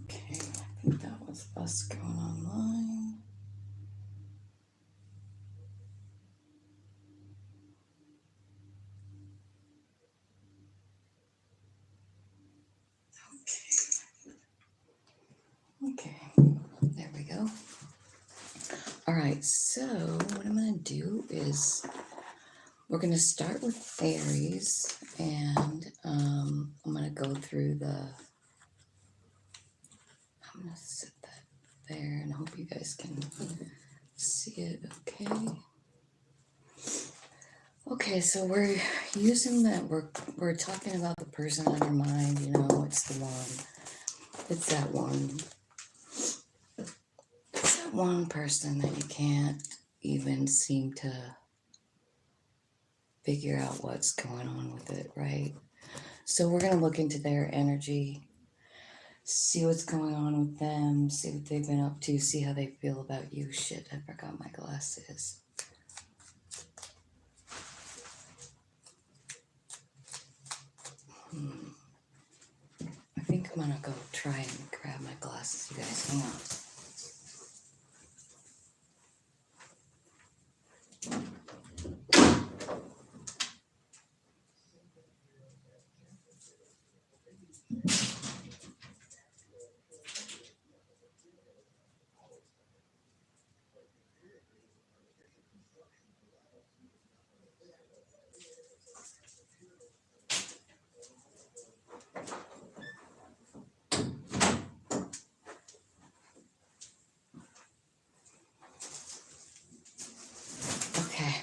Okay, I think that was us going online. Okay, there we go. All right, so what I'm going to do is we're going to start with Aries, and I'm going to go through I'm going to set that there and hope you guys can see it okay. Okay, so we're using that, we're talking about the person on your mind, you know, it's the one. It's that one. It's that one person that you can't even seem to figure out what's going on with it, right? So we're going to look into their energy, see what's going on with them, see what they've been up to, see how they feel about you. Shit, I forgot my glasses. I think I'm gonna go try and grab my glasses, you guys. Hang on. Okay,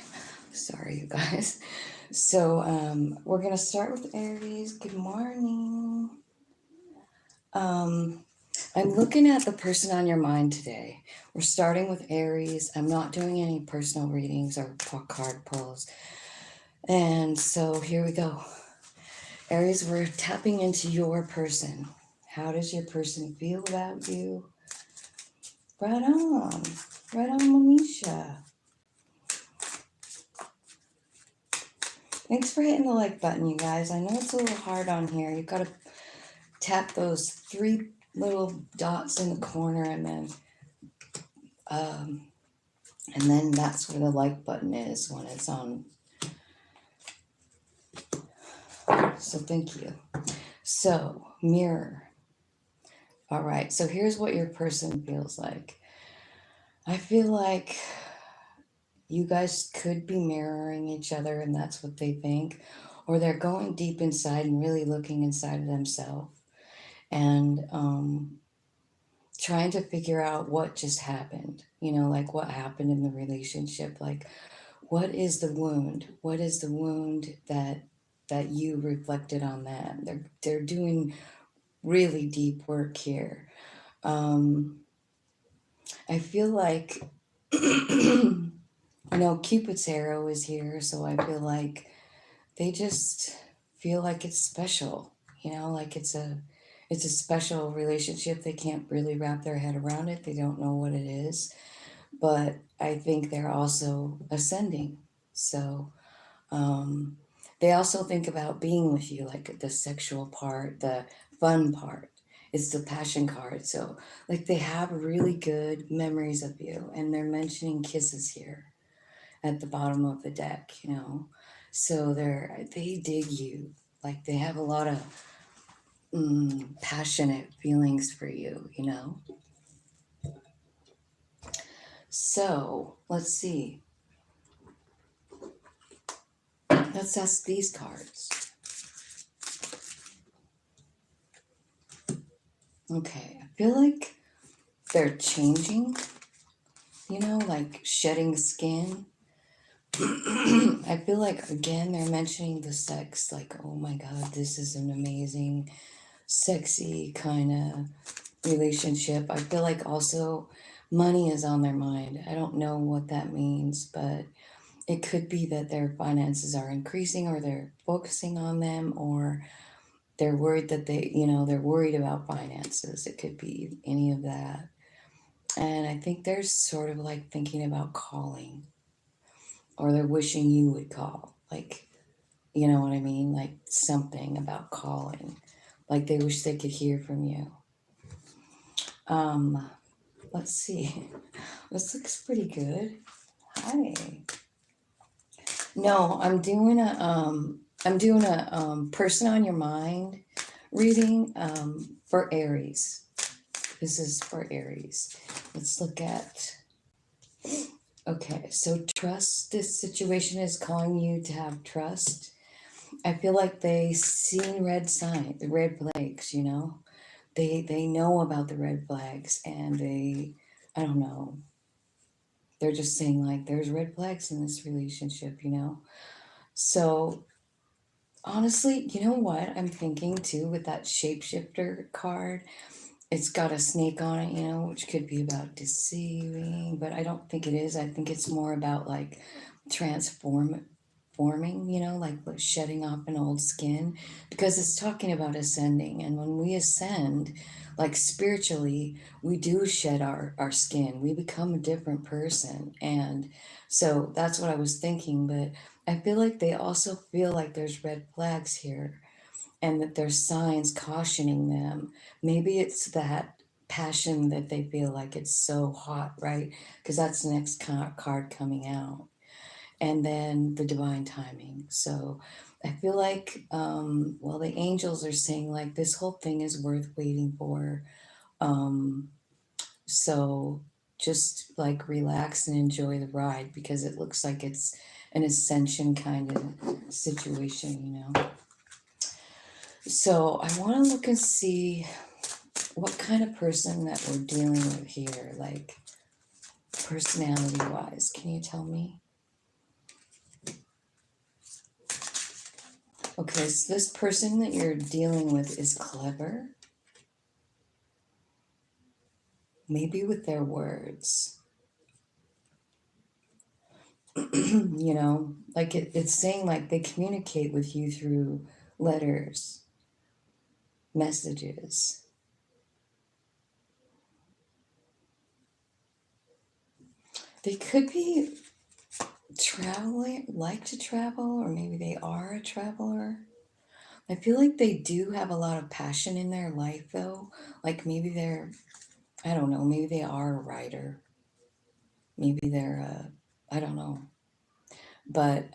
sorry, you guys. So we're gonna start with Aries. Good morning. I'm looking at the person on your mind today. We're starting with Aries. I'm not doing any personal readings or card pulls. And so here we go. Aries, we're tapping into your person. How does your person feel about you? Right on. Right on, Monisha. Thanks for hitting the like button, you guys. I know it's a little hard on here. You've got to tap those 3 little dots in the corner and then that's where the like button is when it's on. So thank you. So, mirror. All right, so here's what your person feels like. I feel like you guys could be mirroring each other and that's what they think, or they're going deep inside and really looking inside of themselves and trying to figure out what just happened, you know, like what happened in the relationship, like what is the wound? What is the wound that you reflected on that? They're doing really deep work here. I feel like you know, Cupid's arrow is here, so I feel like they just feel like it's special, you know, like it's a special relationship. They can't really wrap their head around it. They don't know what it is, but I think they're also ascending. So they also think about being with you, like the sexual part, the fun part. It's the passion card. So like they have really good memories of you, and they're mentioning kisses here at the bottom of the deck, you know. So they dig you. Like they have a lot of passionate feelings for you, you know. So let's see. Let's ask these cards. Okay, I feel like they're changing, like shedding skin. I feel like, again, they're mentioning the sex, like, oh my God, this is an amazing, sexy kind of relationship. I feel like also money is on their mind. I don't know what that means, but it could be that their finances are increasing, or they're focusing on them, or they're worried that they're worried about finances. It could be any of that. And I think they're sort of like thinking about calling, or they're wishing you would call. Like, you know what I mean? Like something about calling. Like they wish they could hear from you. Um, let's see. This looks pretty good. Hi. No, I'm doing a person on your mind reading for Aries. This is for Aries. Let's look at. Okay, so trust. This situation is calling you to have trust. I feel like they seen the red flags, They know about the red flags, and I don't know. They're just saying like there's red flags in this relationship. So honestly, you know what I'm thinking too with that shapeshifter card? It's got a snake on it, which could be about deceiving, but I don't think it is. I think it's more about like forming, like shedding off an old skin, because it's talking about ascending. And when we ascend, like spiritually, we do shed our skin. We become a different person. And so that's what I was thinking. But I feel like they also feel like there's red flags here, and that there's signs cautioning them. Maybe it's that passion that they feel like it's so hot, right? Because that's the next card coming out. And then the divine timing. So I feel like, well, the angels are saying like this whole thing is worth waiting for. Um, so just like relax and enjoy the ride, because it looks like it's an ascension kind of situation. So I want to look and see what kind of person that we're dealing with here, like personality wise. Can you tell me? Okay, so this person that you're dealing with is clever, maybe with their words. Like it's saying like they communicate with you through letters, messages. They could be traveling, like to travel, or maybe they are a traveler. I feel like they do have a lot of passion in their life, though. Like maybe I don't know, maybe they are a writer. Maybe I don't know. But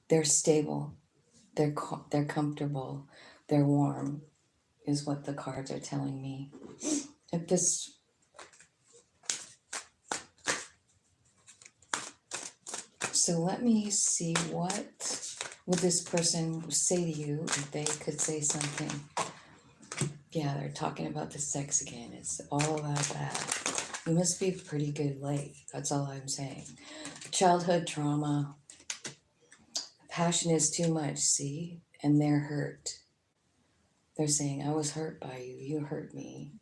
they're stable, they're comfortable, they're warm, is what the cards are telling me. If this, so let me see, what would this person say to you if they could say something? Yeah, they're talking about the sex again. It's all about that. You must be pretty good late. That's all I'm saying. Childhood trauma. Passion is too much, see? And they're hurt. They're saying, I was hurt by you. You hurt me.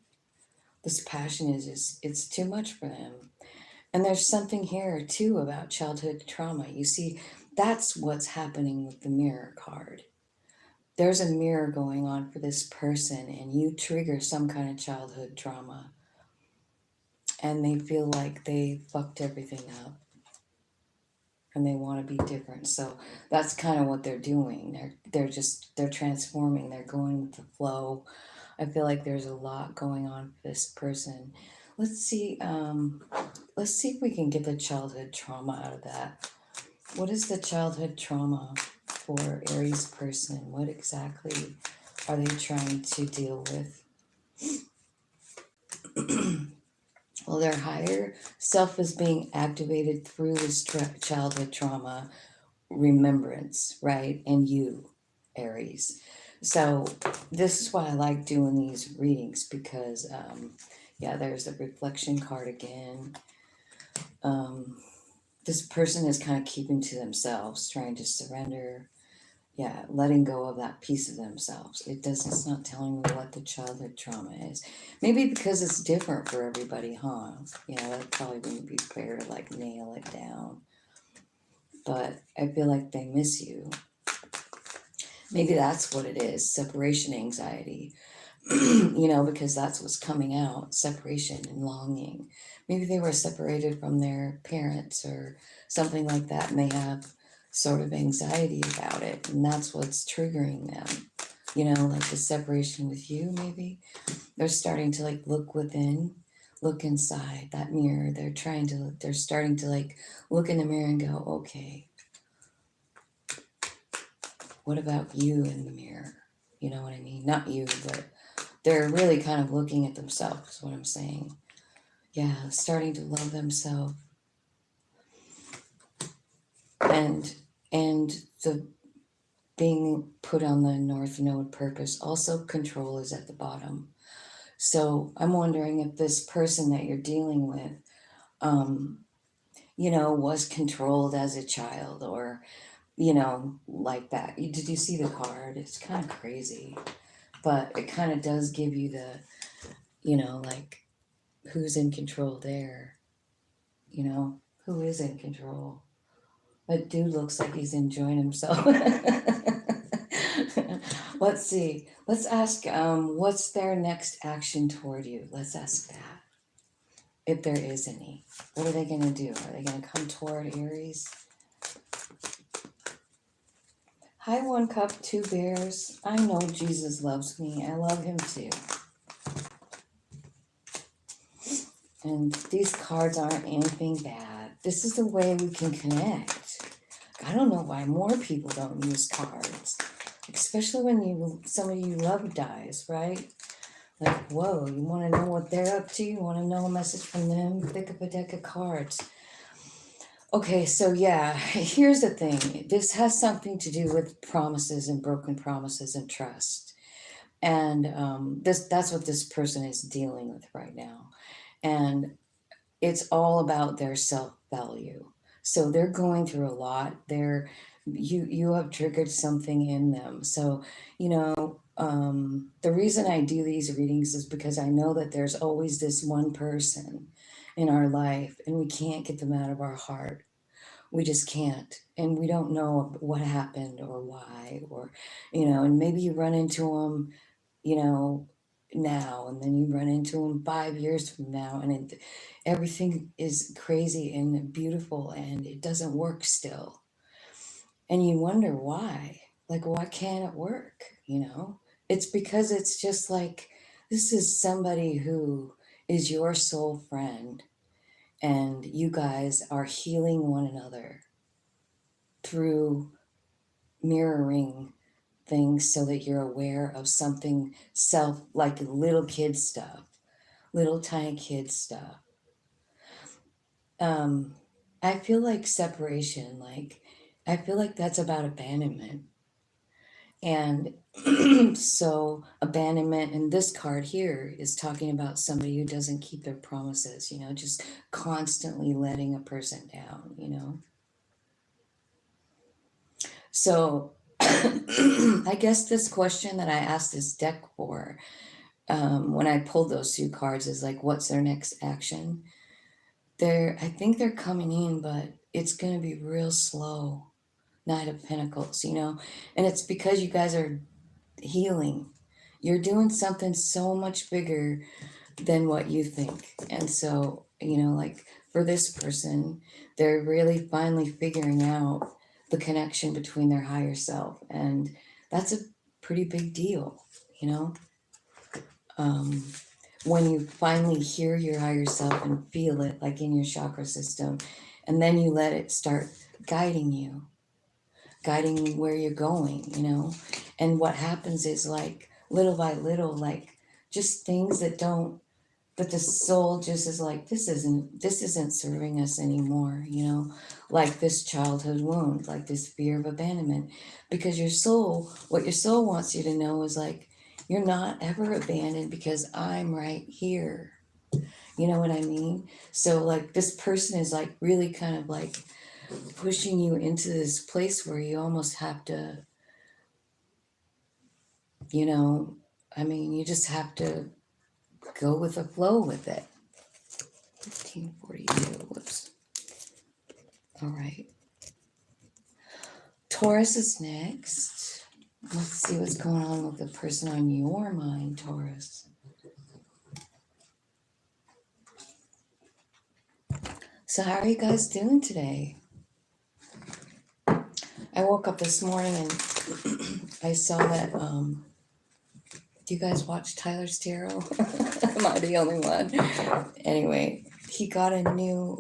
This passion is just, it's too much for them. And there's something here too about childhood trauma. You see, that's what's happening with the mirror card. There's a mirror going on for this person, and you trigger some kind of childhood trauma. And they feel like they fucked everything up, and they want to be different. So that's kind of what they're doing. They're transforming. They're going with the flow. I feel like there's a lot going on for this person. Let's see. Let's see if we can get the childhood trauma out of that. What is the childhood trauma for Aries person? What exactly are they trying to deal with? Well, their higher self is being activated through this childhood trauma remembrance, right? And you, Aries. So this is why I like doing these readings because, yeah, there's the reflection card again. This person is kind of keeping to themselves, trying to surrender, yeah, letting go of that piece of themselves. It's not telling me what the childhood trauma is. Maybe because it's different for everybody, huh? You know, it probably wouldn't be fair to like nail it down. But I feel like they miss you. Maybe that's what it is, separation anxiety. You know, because that's what's coming out, separation and longing. Maybe they were separated from their parents or something like that, and they have sort of anxiety about it, and that's what's triggering them. You know, like the separation with you, maybe. They're starting to like look within, look inside that mirror. They're starting to like look in the mirror and go, okay, what about you in the mirror? You know what I mean? Not you, but they're really kind of looking at themselves, is what I'm saying. Yeah, starting to love themselves. And the being put on the North Node purpose, also control is at the bottom. So I'm wondering if this person that you're dealing with, you know, was controlled as a child or, you know, like that. Did you see the card? It's kind of crazy, but it kind of does give you the, you know, like who's in control there, you know, who is in control. That dude looks like he's enjoying himself. Let's see. Let's ask, what's their next action toward you? Let's ask that. If there is any. What are they going to do? Are they going to come toward Aries? Hi, one cup, two bears. I know Jesus loves me. I love him too. And these cards aren't anything bad. This is the way we can connect. I don't know why more people don't use cards, especially when somebody you love dies, right? Like, whoa, you want to know what they're up to? You want to know a message from them? Pick up a deck of cards. Okay, so yeah, here's the thing. This has something to do with promises and broken promises and trust. And that's what this person is dealing with right now. And it's all about their self-value. So they're going through a lot. You have triggered something in them. So, you know, the reason I do these readings is because I know that there's always this one person in our life and we can't get them out of our heart. We just can't. And we don't know what happened or why, or, you know, and maybe you run into them, you know, now, and then you run into them 5 years from now, and everything is crazy and beautiful, and it doesn't work still. And you wonder why. Like, why can't it work? You know, it's because it's just like this is somebody who is your soul friend, and you guys are healing one another through mirroring things so that you're aware of something like little kid stuff, little tiny kid stuff. I feel like separation, like I feel like that's about abandonment. And so abandonment, and this card here is talking about somebody who doesn't keep their promises, you know, just constantly letting a person down, you know. So I guess this question that I asked this deck for, when I pulled those two cards, is like, what's their next action? I think they're coming in, but it's going to be real slow. Knight of Pentacles, you know, and it's because you guys are healing. You're doing something so much bigger than what you think. And so, you know, like for this person, they're really finally figuring out the connection between their higher self. And that's a pretty big deal, you know? When you finally hear your higher self and feel it like in your chakra system, and then you let it start guiding you where you're going, you know? And what happens is like little by little, like just things that don't But the soul just is like, this isn't serving us anymore, like this childhood wound, like this fear of abandonment. Because what your soul wants you to know is like, you're not ever abandoned because I'm right here. You know what I mean? So like this person is like really kind of like pushing you into this place where you almost have to, you just have to go with the flow with it. 1542, whoops. All right. Taurus is next. Let's see what's going on with the person on your mind, Taurus. So how are you guys doing today? I woke up this morning and I saw that, do you guys watch Tyler's Tarot? Am I the only one? Anyway, he got a new,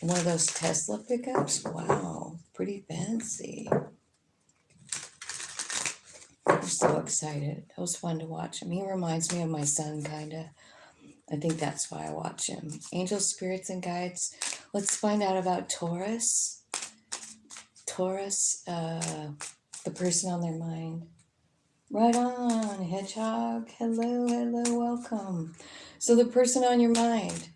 one of those Tesla pickups. Wow, pretty fancy. I'm so excited. It was fun to watch him. He reminds me of my son, kind of. I think that's why I watch him. Angels, spirits, and guides. Let's find out about Taurus. Taurus, the person on their mind. Right on, Hedgehog. Hello, welcome. So the person on your mind.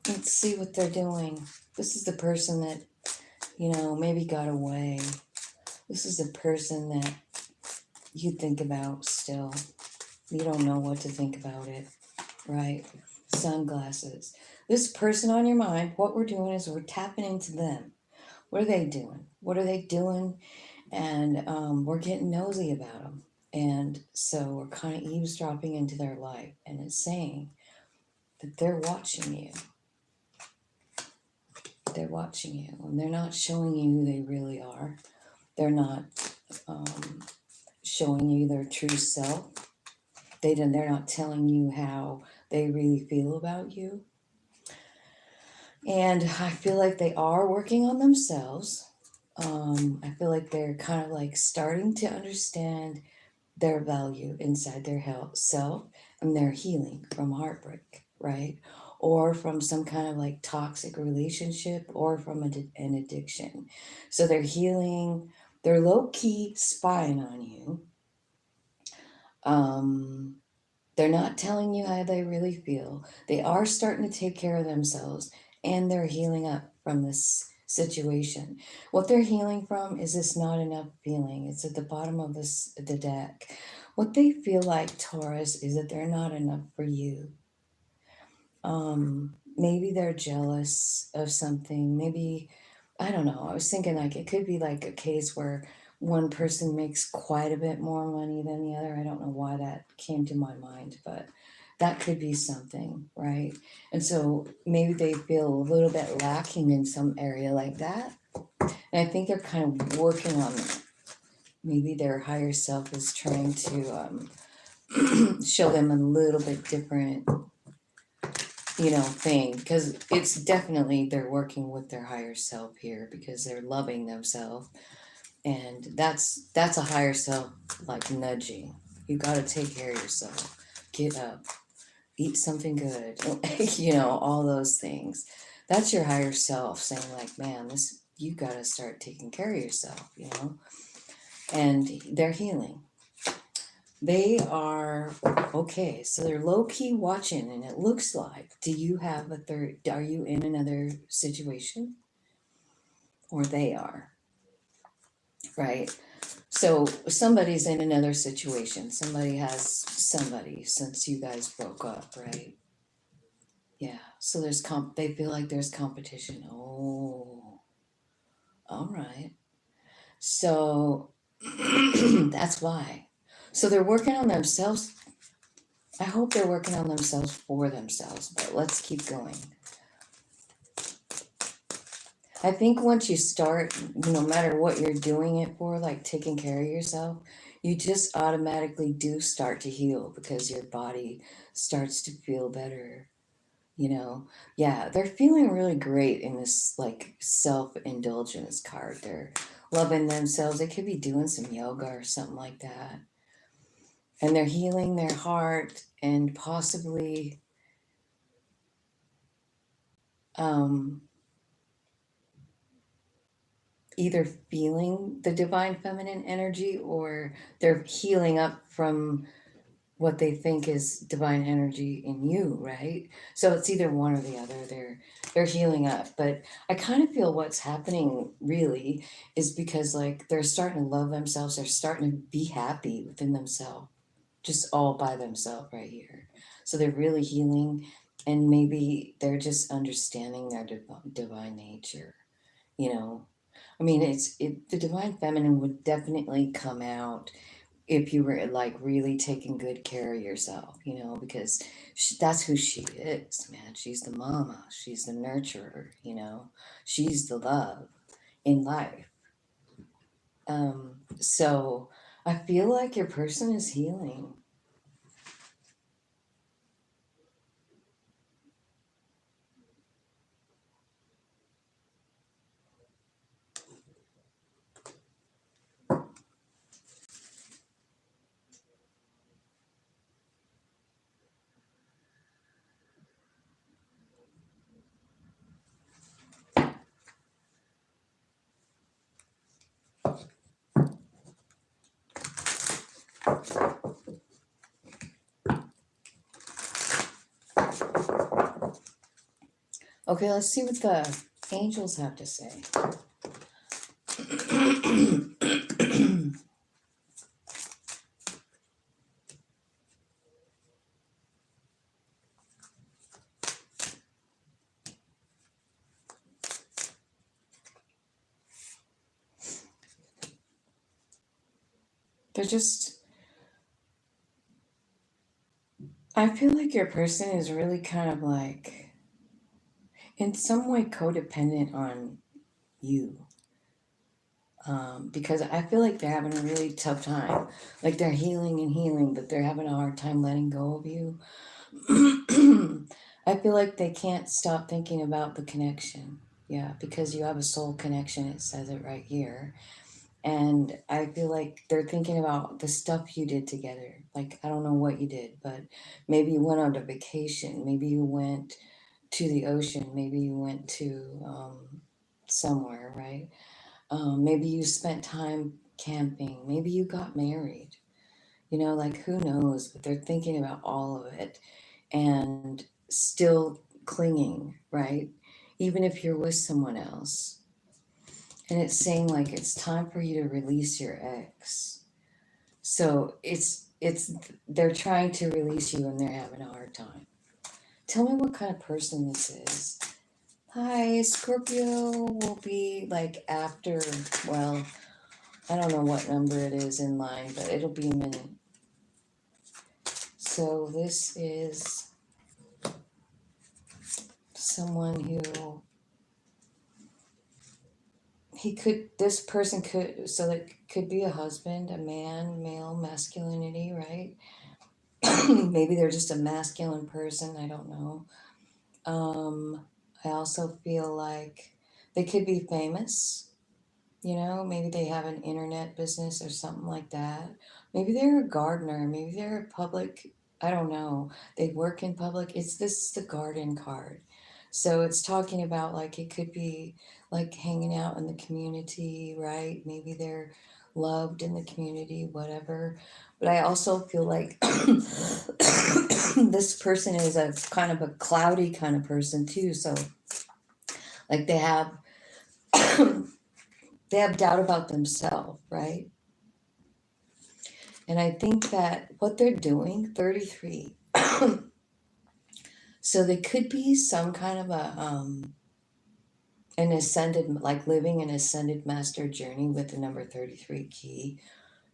Let's see what they're doing. This is the person that, maybe got away. This is the person that you think about still. You don't know what to think about it, right? Sunglasses. This person on your mind, what we're doing is we're tapping into them. What are they doing? What are they doing? And we're getting nosy about them. And so we're kind of eavesdropping into their life. And it's saying that they're watching you. They're watching you. And they're not showing you who they really are. They're not showing you their true self. They're not telling you how they really feel about you. And I feel like they are working on themselves. I feel like they're kind of like starting to understand their value inside their self, and they're healing from heartbreak, right? Or from some kind of like toxic relationship, or from an addiction. So they're healing, they're low-key spying on you. They're not telling you how they really feel. They are starting to take care of themselves, and they're healing up from this situation. What they're healing from is this not enough feeling. It's at the bottom of the deck. What they feel like, Taurus, is that they're not enough for you. Maybe they're jealous of something. Maybe, I don't know. I was thinking like it could be like a case where one person makes quite a bit more money than the other. I don't know why that came to my mind, but that could be something, right? And so maybe they feel a little bit lacking in some area like that. And I think they're kind of working on it. Maybe their higher self is trying to show them a little bit different, thing. Because it's definitely they're working with their higher self here because they're loving themselves. And that's a higher self like nudging. You got to take care of yourself. Get up. Eat something good. All those things. That's your higher self saying like, man, you got to start taking care of yourself, And they're healing. They are, okay, so they're low-key watching, and it looks like, do you have are you in another situation? Or they are, right? So somebody's in another situation. Somebody has somebody since you guys broke up, right? Yeah, so they feel like there's competition. Oh, all right. So that's why. So they're working on themselves. I hope they're working on themselves for themselves, but let's keep going. I think once you start, no matter what you're doing it for, like taking care of yourself, you just automatically do start to heal because your body starts to feel better. Yeah, they're feeling really great in this like self-indulgence card. They're loving themselves. They could be doing some yoga or something like that. and they're healing their heart and possibly um, either feeling the divine feminine energy, or they're healing up from what they think is divine energy in you, right? So it's either one or the other. They're healing up. But I kind of feel what's happening really is because like they're starting to love themselves, they're starting to be happy within themselves, just all by themselves right here. So they're really healing, and maybe they're just understanding their divine nature, you know. I mean, the divine feminine would definitely come out if you were like really taking good care of yourself, you know, because that's who she is, man. She's the mama, she's the nurturer, you know, she's the love in life. So I feel like your person is healing. Okay, let's see what the angels have to say. They're just, I feel like your person is really kind of like, in some way, codependent on you. Because I feel like they're having a really tough time. Like they're healing and healing, but they're having a hard time letting go of you. I feel like they can't stop thinking about the connection. Yeah, because you have a soul connection, it says it right here. And I feel like they're thinking about the stuff you did together. Like, I don't know what you did, but maybe you went on a vacation. Maybe you went to the ocean. Maybe you went to somewhere, right? Maybe you spent time camping. Maybe you got married. You know, like who knows? But they're thinking about all of it and still clinging, right? Even if you're with someone else. And it's saying like it's time for you to release your ex. So it's they're trying to release you and they're having a hard time. Tell me what kind of person this is. Hi, Scorpio will be like after, well, I don't know what number it is in line, but it'll be a minute. So this is someone who this person could, so it could be a husband, a man, male, masculinity, right? Maybe they're just a masculine person, I don't know. I also feel like they could be famous, you know, maybe they have an internet business or something like that. Maybe they're a gardener, maybe they're a public, I don't know. They work in public. It's this is the garden card. So it's talking about like it could be like hanging out in the community, right? Maybe they're loved in the community, whatever. But I also feel like this person is a kind of a cloudy kind of person too. So like they have doubt about themselves, right? And I think that what they're doing, 33, so they could be some kind of an ascended, like living an ascended master journey with the number 33 key.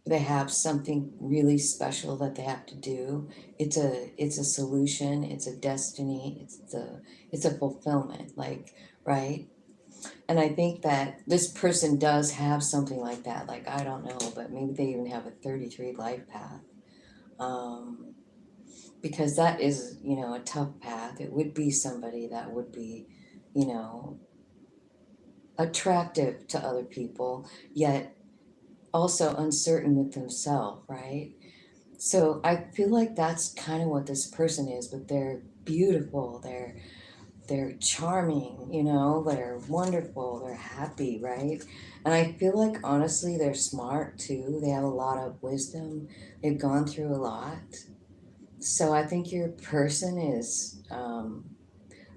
They have something really special that they have to do. It's a solution, it's a destiny, it's a fulfillment, like, right? And I think that this person does have something like that. Like, I don't know, but maybe they even have a 33 life path. Um, because that is, you know, a tough path. It would be somebody that would be, you know, attractive to other people, yet also uncertain with themselves, right? So I feel like that's kind of what this person is, but they're beautiful, they're charming, you know, they're wonderful, they're happy, right? And I feel like honestly they're smart too. They have a lot of wisdom. They've gone through a lot. So I think your person is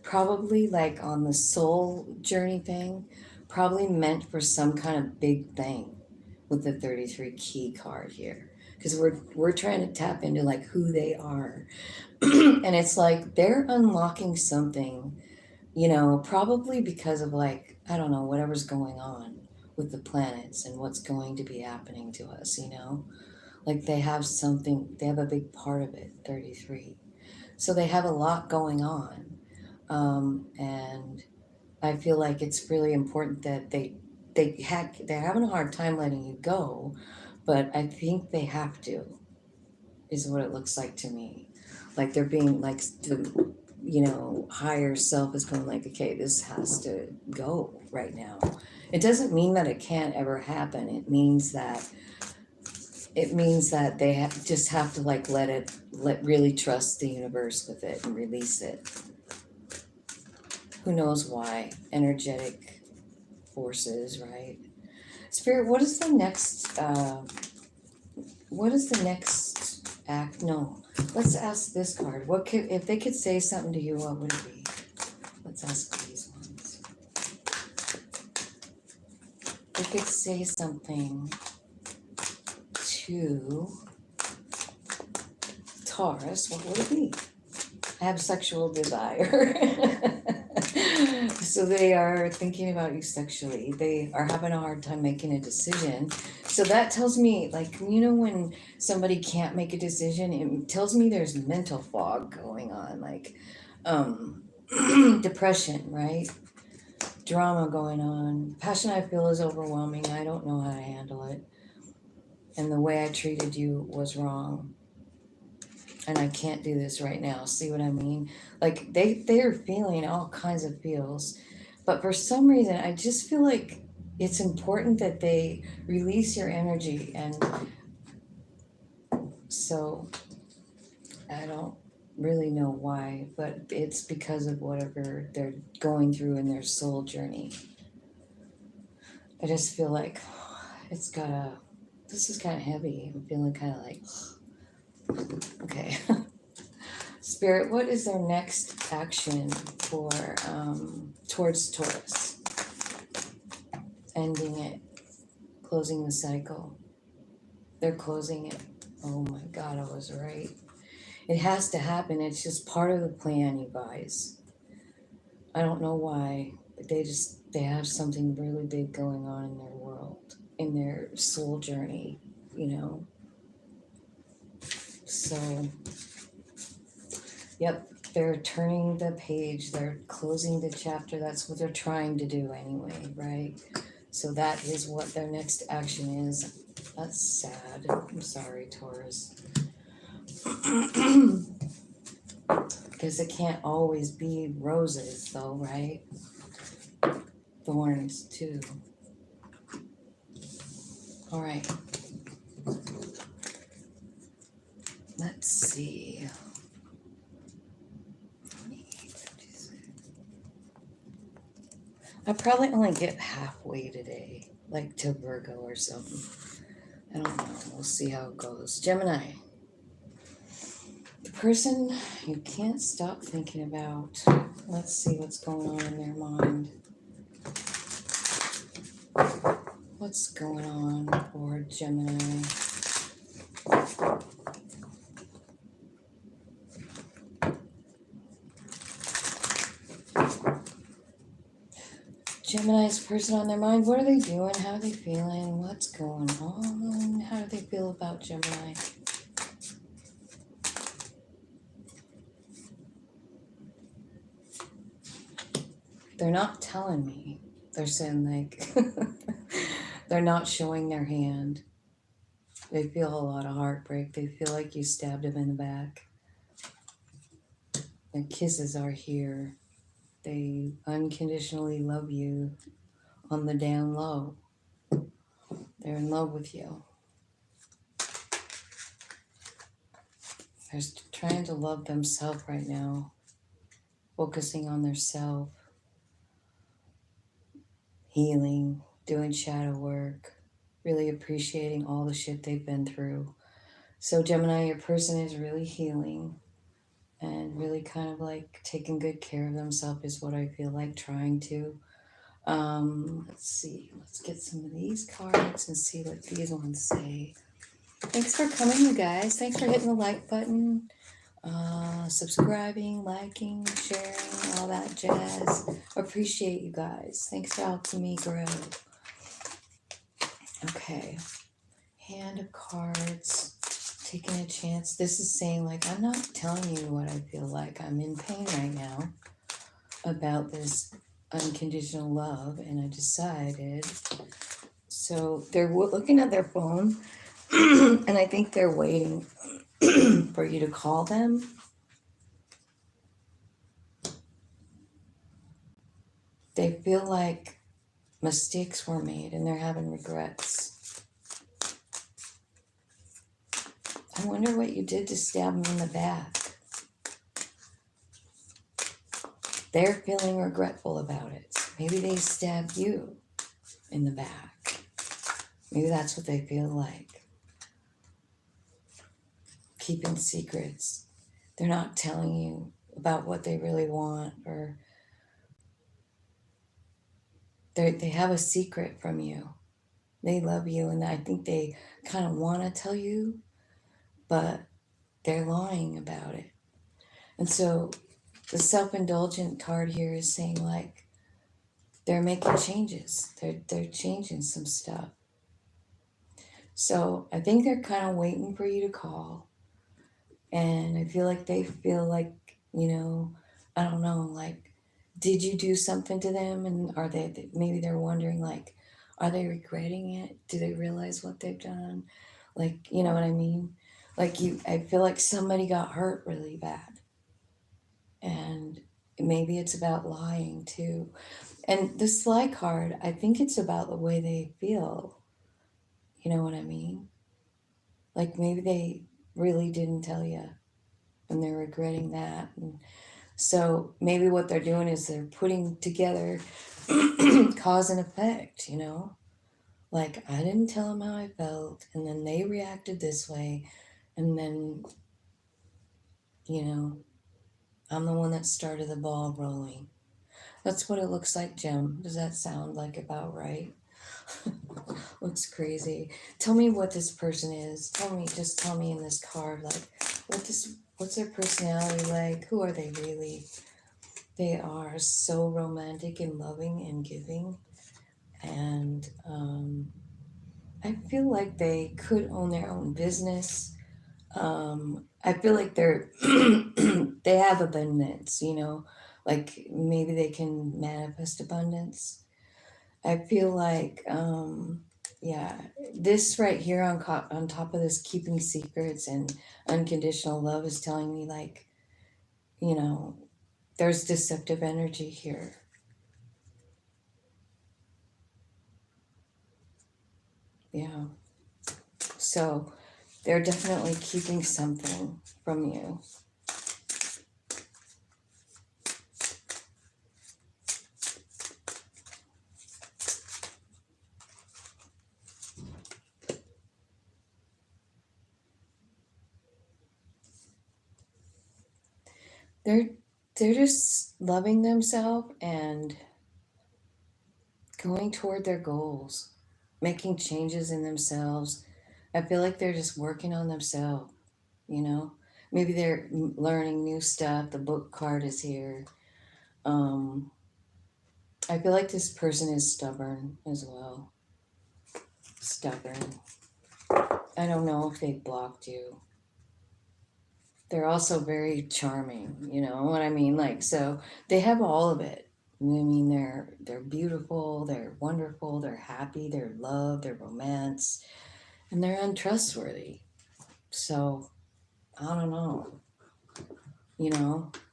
probably like on the soul journey thing, probably meant for some kind of big thing with the 33 key card here. Because we're trying to tap into like who they are. And it's like they're unlocking something, you know, probably because of like, I don't know, whatever's going on with the planets and what's going to be happening to us, you know? Like they have something, they have a big part of it, 33. So they have a lot going on. And I feel like it's really important that they're having a hard time letting you go, but I think they have to, is what it looks like to me. Like they're being like the, you know, higher self is going like, okay, this has to go right now. It doesn't mean that it can't ever happen. It means that they just have to like let really trust the universe with it and release it. Who knows why? Energetic forces, right? Spirit, what is the next? What is the next act? No, let's ask this card. What could, if they could say something to you? What would it be? Let's ask these ones. They could say something to Taurus. What would it be? I have sexual desire. So they are thinking about you sexually. They are having a hard time making a decision. So that tells me, like, you know, when somebody can't make a decision, it tells me there's mental fog going on, like depression, right? Drama going on. Passion I feel is overwhelming. I don't know how to handle it. And the way I treated you was wrong. And I can't do this right now. See what I mean? Like they're feeling all kinds of feels, but for some reason I just feel like it's important that they release your energy. And so I don't really know why, but it's because of whatever they're going through in their soul journey. I just feel like it's gotta, this is kind of heavy. I'm feeling kind of like, okay. Spirit, what is their next action for towards Taurus? Ending it, closing the cycle. They're closing it. Oh my God, I was right. It has to happen. It's just part of the plan, you guys. I don't know why, but they have something really big going on in their world, in their soul journey, you know. So, yep, they're turning the page, they're closing the chapter. That's what they're trying to do anyway, right? So that is what their next action is. That's sad. I'm sorry, Taurus. Because it can't always be roses, though, right? Thorns, too. All right. Let's see. I probably only get halfway today, like to Virgo or something. I don't know. We'll see how it goes. Gemini. The person you can't stop thinking about. Let's see what's going on in their mind. What's going on for Gemini? Gemini's person on their mind. What are they doing? How are they feeling? What's going on? How do they feel about Gemini? They're not telling me. They're saying like they're not showing their hand. They feel a lot of heartbreak. They feel like you stabbed them in the back. Their kisses are here. They unconditionally love you on the down low. They're in love with you. They're trying to love themselves right now, focusing on their self, healing, doing shadow work, really appreciating all the shit they've been through. So Gemini, your person is really healing and really kind of like taking good care of themselves is what I feel like trying to. Let's see, let's get some of these cards and see what these ones say. Thanks for coming, you guys. Thanks for hitting the like button, subscribing, liking, sharing, all that jazz. Appreciate you guys. Thanks for helping me grow. Okay, hand of cards, taking a chance. This is saying like, I'm not telling you what I feel like. I'm in pain right now about this unconditional love, and I decided. So they're looking at their phone, and I think they're waiting for you to call them. They feel like mistakes were made and they're having regrets. I wonder what you did to stab them in the back. They're feeling regretful about it. Maybe they stabbed you in the back. Maybe that's what they feel like. Keeping secrets. They're not telling you about what they really want, or they have a secret from you. They love you, and I think they kind of want to tell you, but they're lying about it. And so the self-indulgent card here is saying like they're making changes. They're changing some stuff. So I think they're kind of waiting for you to call. And I feel like they feel like, I don't know, like, did you do something to them? And are they, maybe they're wondering, like, are they regretting it? Do they realize what they've done? Like, you know what I mean? Like, I feel like somebody got hurt really bad. And maybe it's about lying too. And the sly card, I think it's about the way they feel. You know what I mean? Like, maybe they really didn't tell you and they're regretting that. And so maybe what they're doing is they're putting together cause and effect, Like, I didn't tell them how I felt, and then they reacted this way, and then, I'm the one that started the ball rolling. That's what it looks like, Jim. Does that sound like about right? Looks crazy. Tell me what this person is. Just tell me in this card, like, what's their personality like? Who are they really? They are so romantic and loving and giving. And I feel like they could own their own business. I feel like they have abundance, like maybe they can manifest abundance. I feel like, yeah, this right here on top of this keeping secrets and unconditional love is telling me like, there's deceptive energy here. Yeah. So they're definitely keeping something from you. They're just loving themselves and going toward their goals, making changes in themselves. I feel like they're just working on themselves, you know? Maybe they're learning new stuff. The book card is here. I feel like this person is stubborn as well. Stubborn. I don't know if they blocked you. They're also very charming, you know what I mean? Like, so they have all of it. I mean, they're beautiful, they're wonderful, they're happy, they're love, they're romance, and they're untrustworthy. So I don't know.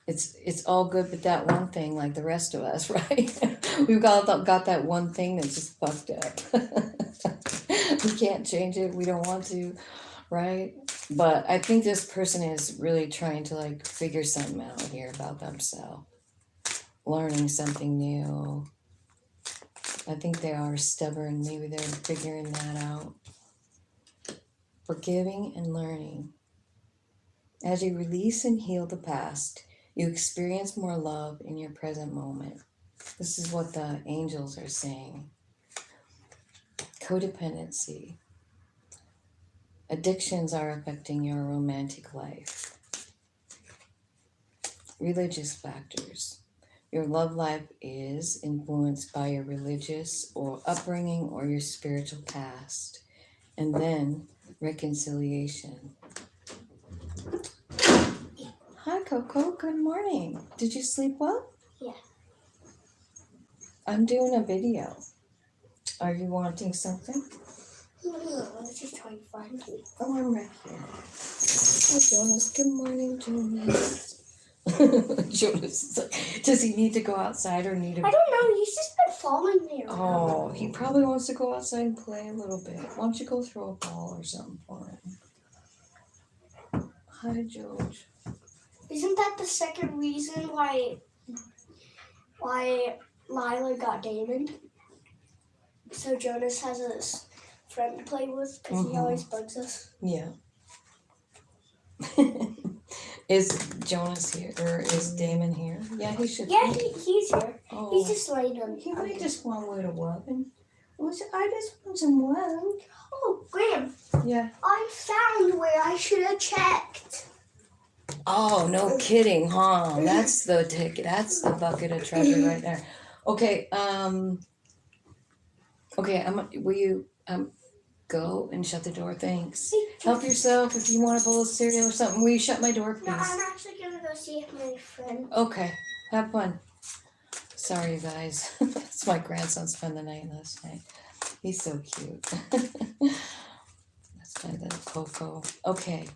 It's all good, but that one thing, like the rest of us, right? We've got that one thing that's just fucked up. We can't change it. We don't want to. right? But I think this person is really trying to like figure something out here about themselves, learning something new. I think they are stubborn. Maybe they're figuring that out. Forgiving and learning. As you release and heal the past, you experience more love in your present moment. This is what the angels are saying. Codependency. Addictions are affecting your romantic life. Religious factors. Your love life is influenced by your religious or upbringing or your spiritual past. And then reconciliation. Hi, Coco. Good morning. Did you sleep well? Yeah. I'm doing a video. Are you wanting something? No, I was just trying to find you. Oh, I'm right here. Hi, Jonas. Good morning, Jonas. Jonas is like, does he need to go outside or need to... I don't know. He's just been following me around. Oh, he probably wants to go outside and play a little bit. Why don't you go throw a ball or something for him? Hi, George. Isn't that the second reason why Lila got Damon? So Jonas has a friend to play with because he always bugs us. Yeah. Is Jonas here or is Damon here? Yeah, he should. Yeah, he's here. Oh. He's just laying on. He might just want a little weapon. I just want some love. Oh, Graham. Yeah. I found where I should have checked. Oh, no kidding, huh? That's the ticket. That's the bucket of treasure right there. Okay. Okay. Will you go and shut the door? Thanks. Help yourself if you want a bowl of cereal or something. Will you shut my door, please? No, I'm actually gonna go see my friend. Okay. Have fun. Sorry, you guys. That's my grandson spent the night last night. He's so cute. That's my little Coco. Okay.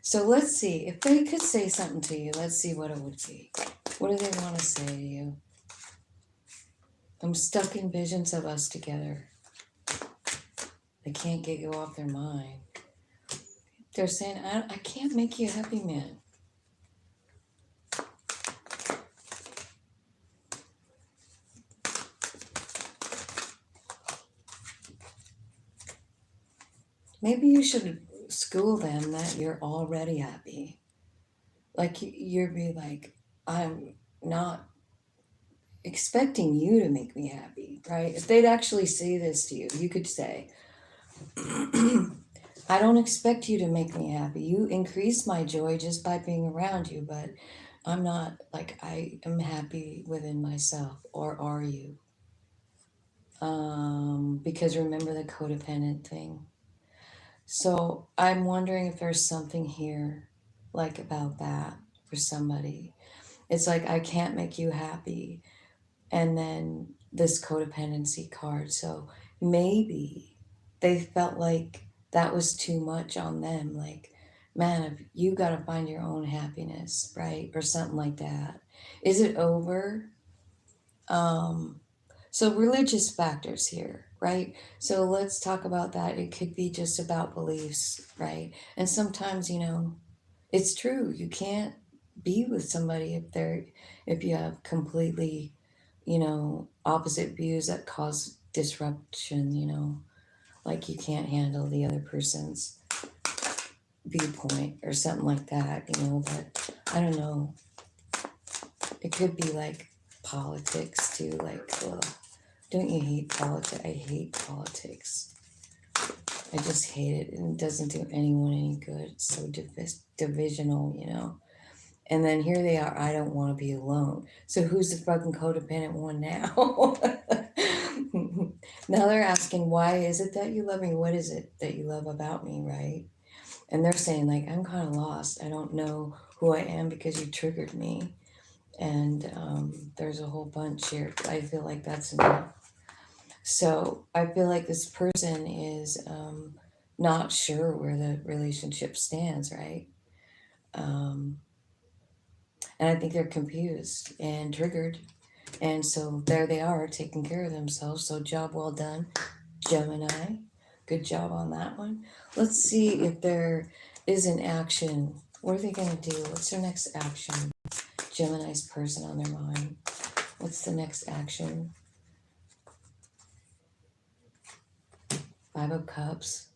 So let's see. If they could say something to you, let's see what it would be. What do they want to say to you? I'm stuck in visions of us together. They can't get you off their mind. They're saying, I can't make you a happy man. Maybe you should school them that you're already happy. Like you'd be like, I'm not expecting you to make me happy, right? If they'd actually say this to you, you could say, I don't expect you to make me happy. You increase my joy just by being around you, but I'm not, like, I am happy within myself. Or are you? Because remember the codependent thing. So I'm wondering if there's something here, like about that for somebody. It's like, I can't make you happy. And then this codependency card. So maybe they felt like that was too much on them. Like, man, you got to find your own happiness, right? Or something like that. Is it over? So religious factors here, right? So let's talk about that. It could be just about beliefs, right? And sometimes, it's true. You can't be with somebody if you have completely, opposite views that cause disruption, like you can't handle the other person's viewpoint or something like that, but I don't know. It could be like politics too, like, don't you hate politics? I hate politics. I just hate it, and it doesn't do anyone any good. It's so divisional, And then here they are, I don't want to be alone. So who's the fucking codependent one now? Now they're asking, why is it that you love me? What is it that you love about me, right? And they're saying, like, I'm kind of lost. I don't know who I am because you triggered me. And there's a whole bunch here. I feel like that's enough. So I feel like this person is not sure where the relationship stands, right? And I think they're confused and triggered. And so there they are taking care of themselves. So job well done, Gemini. Good job on that one. Let's see if there is an action. What are they going to do? What's their next action? Gemini's person on their mind. What's the next action? 5 of Cups.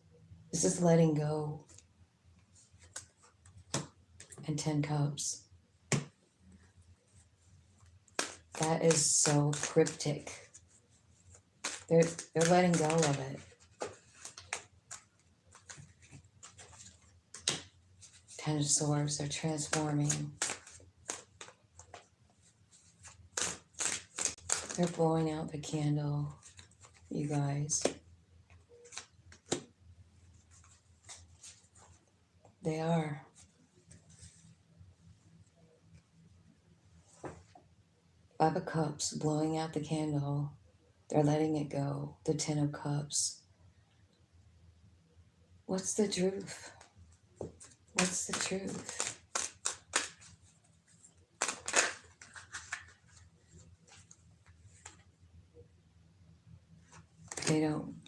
This is letting go. And 10 Cups. That is so cryptic. They're letting go of it. 10 of Swords. They're transforming. They're blowing out the candle, you guys. They are. Five of Cups, blowing out the candle. They're letting it go. The 10 of Cups. What's the truth? What's the truth?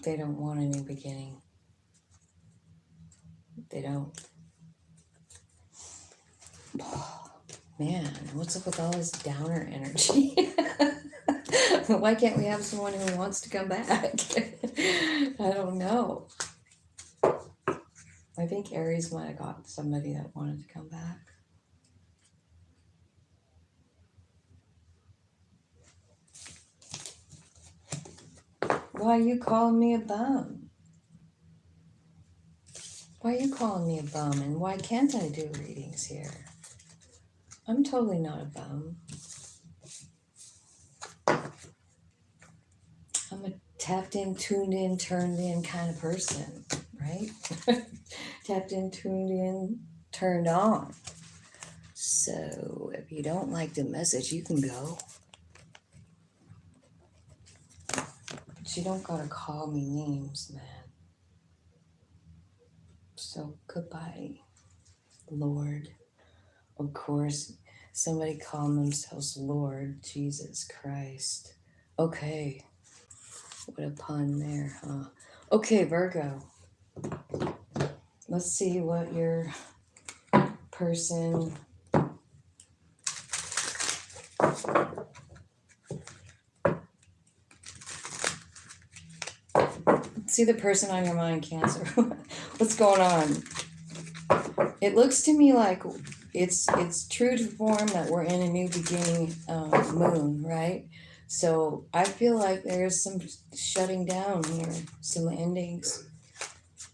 They don't want a new beginning. They don't. Oh, man, what's up with all this downer energy? Why can't we have someone who wants to come back? I don't know. I think Aries might have got somebody that wanted to come back. Why are you calling me a bum? Why are you calling me a bum? And why can't I do readings here? I'm totally not a bum. I'm a tapped in, tuned in, turned in kind of person, right? Tapped in, tuned in, turned on. So if you don't like the message, you can go. But you don't gotta call me names, man. So goodbye, Lord. Of course, somebody calling themselves Lord, Jesus Christ. Okay. What a pun there, huh? Okay, Virgo. Let's see what your person... See the person on your mind, Cancer. What's going on? It looks to me like it's true to form that we're in a new beginning moon, right? So I feel like there's some shutting down here, some endings,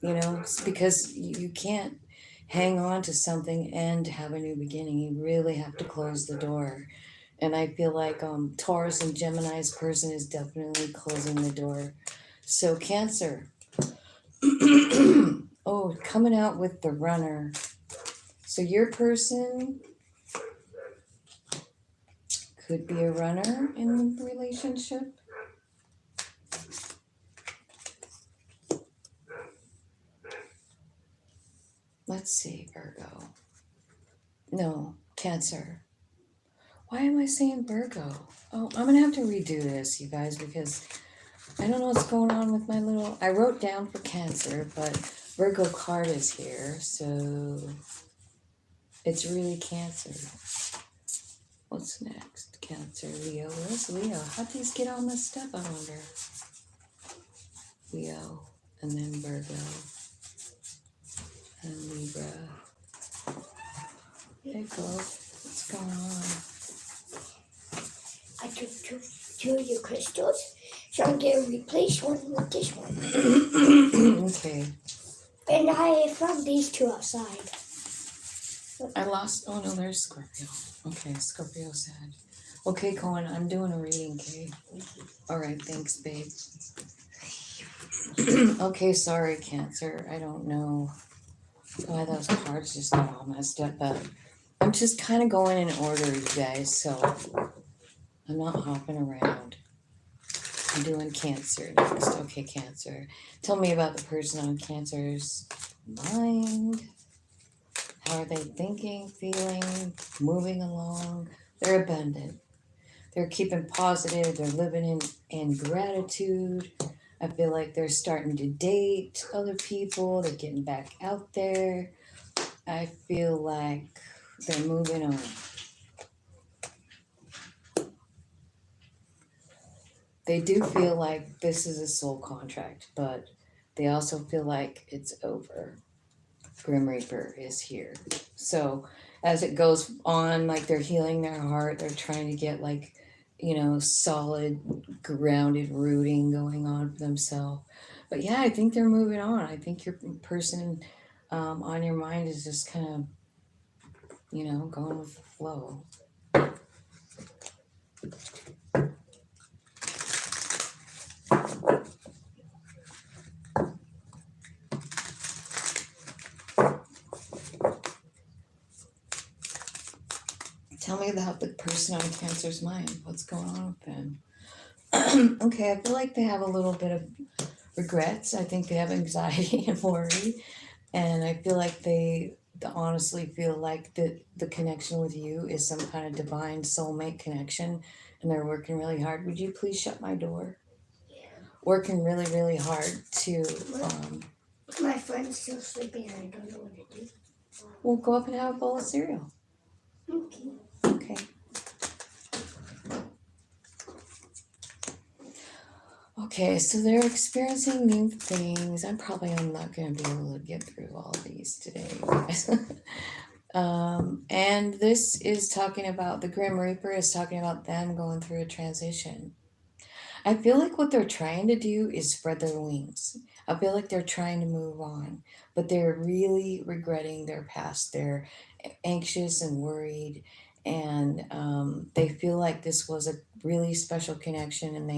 you know, because you can't hang on to something and have a new beginning. You really have to close the door. And I feel like Taurus and Gemini's person is definitely closing the door. So Cancer, oh, coming out with the Runner. So your person could be a runner in the relationship. Let's see, Virgo. No, Cancer. Why am I saying Virgo? Oh, I'm going to have to redo this, you guys, because I don't know what's going on with my little... I wrote down for Cancer, but Virgo card is here, so it's really Cancer. What's next? Cancer, Leo. Where's Leo? How'd these get all messed up, I wonder? Leo, and then Virgo, and Libra. Hey, Glow, what's going on? I took two of your crystals, so I'm going to replace one with this one. Okay. And I found these two outside. I lost... Oh, no, there's Scorpio. Okay, Scorpio said. Okay, Cohen, I'm doing a reading, okay? All right, thanks, babe. Okay, sorry, Cancer. I don't know why those cards just got all messed up, but I'm just kind of going in order, you guys, so I'm not hopping around. I'm doing Cancer next. Okay, Cancer. Tell me about the person on Cancer's mind. How are they thinking, feeling, moving along? They're abundant. They're keeping positive. They're living in gratitude. I feel like they're starting to date other people. They're getting back out there. I feel like they're moving on. They do feel like this is a soul contract, but they also feel like it's over. Grim Reaper is here. So as it goes on, like they're healing their heart, they're trying to get like, solid, grounded rooting going on for themselves. But yeah, I think they're moving on. I think your person on your mind is just kind of, going with the flow. Tell me about the person on Cancer's mind. What's going on with them? Okay, I feel like they have a little bit of regrets. I think they have anxiety and worry. And I feel like they honestly feel like the connection with you is some kind of divine soulmate connection. And they're working really hard. Would you please shut my door? Yeah. Working really, really hard to. My friend's still sleeping and I don't know what to do. We'll go up and have a bowl of cereal. Okay. Okay. Okay, so they're experiencing new things. I'm not going to be able to get through all of these today. And this is talking about the Grim Reaper is talking about them going through a transition. I feel like what they're trying to do is spread their wings. I feel like they're trying to move on, but they're really regretting their past. They're anxious and worried, and they feel like this was a really special connection, and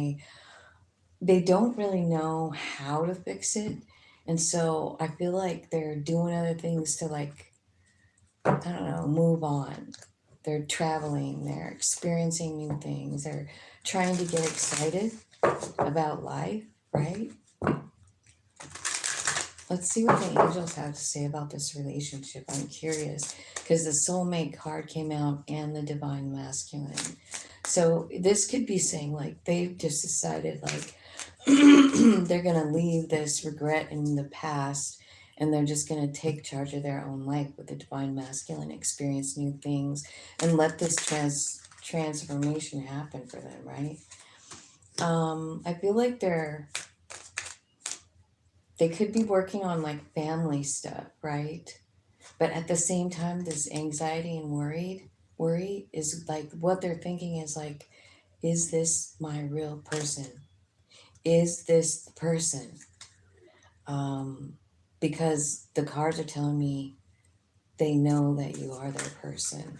they don't really know how to fix it. And so I feel like they're doing other things to, like, I don't know, move on. They're traveling, they're experiencing new things, they're trying to get excited about life, right? Let's see what the angels have to say about this relationship. I'm curious because the soulmate card came out and the divine masculine. So this could be saying like they've just decided like they're going to leave this regret in the past and they're just going to take charge of their own life with the divine masculine, experience new things, and let this transformation happen for them, right? I feel like they could be working on like family stuff, right? But at the same time, this anxiety and worry is like what they're thinking is like, is this my real person? Is this the person? Because the cards are telling me they know that you are their person.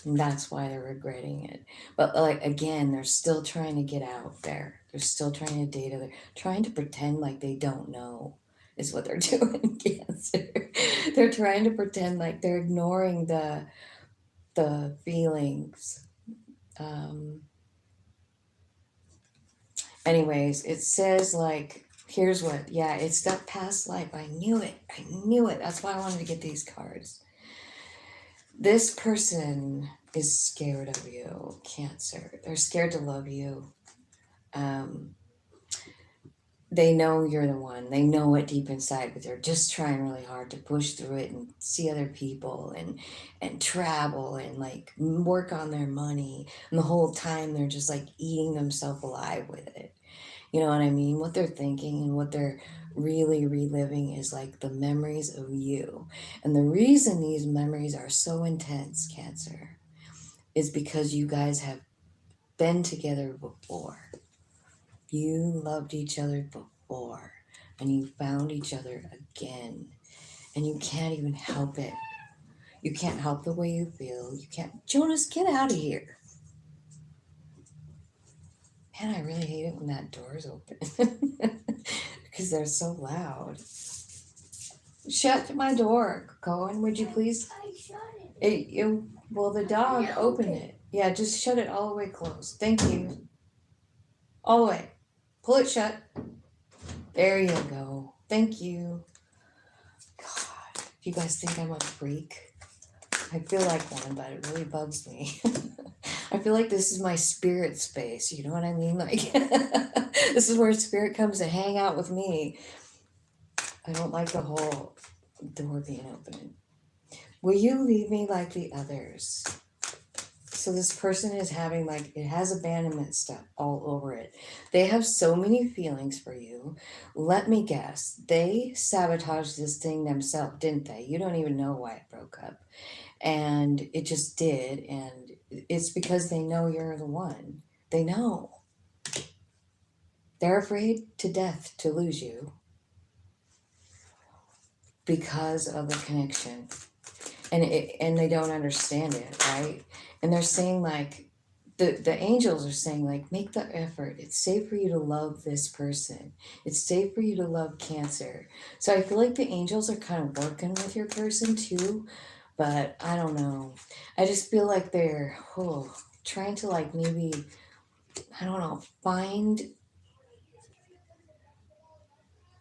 And that's why they're regretting it. But like again, they're still trying to get out there. They're still trying to date other, trying to pretend like they don't know is what they're doing, Cancer. They're trying to pretend like they're ignoring the feelings. Anyways, it says like here's what, yeah, it's that past life. I knew it. That's why I wanted to get these cards. This person is scared of you, Cancer. They're scared to love you. They know you're the one. They know it deep inside, but they're just trying really hard to push through it and see other people and travel and like work on their money. And the whole time they're just like eating themselves alive with it. You know what I mean? What they're thinking and what they're really reliving is like the memories of you. And the reason these memories are so intense, Cancer, is because you guys have been together before. You loved each other before, and you found each other again, and you can't even help it. You can't help the way you feel. You can't. Jonas, get out of here. Man, I really hate it when that door is open because they're so loud. Shut my door, Cohen. Would you please? I shut it. Well, the dog opened it. Yeah, just shut it all the way closed. Thank you. All the way. Pull it shut. There you go. Thank you. God, do you guys think I'm a freak? I feel like one, but it really bugs me. I feel like this is my spirit space. You know what I mean? Like, This is where spirit comes to hang out with me. I don't like the whole door being open. Will you leave me like the others? So this person is having like, it has abandonment stuff all over it. They have so many feelings for you. Let me guess, they sabotaged this thing themselves, didn't they? You don't even know why it broke up. And it just did. And it's because they know you're the one. They know. They're afraid to death to lose you because of the connection. And they don't understand it, right? And they're saying like, the angels are saying like, make the effort. It's safe for you to love this person. It's safe for you to love Cancer. So I feel like the angels are kind of working with your person too, but I don't know. I just feel like they're trying to like maybe, I don't know, find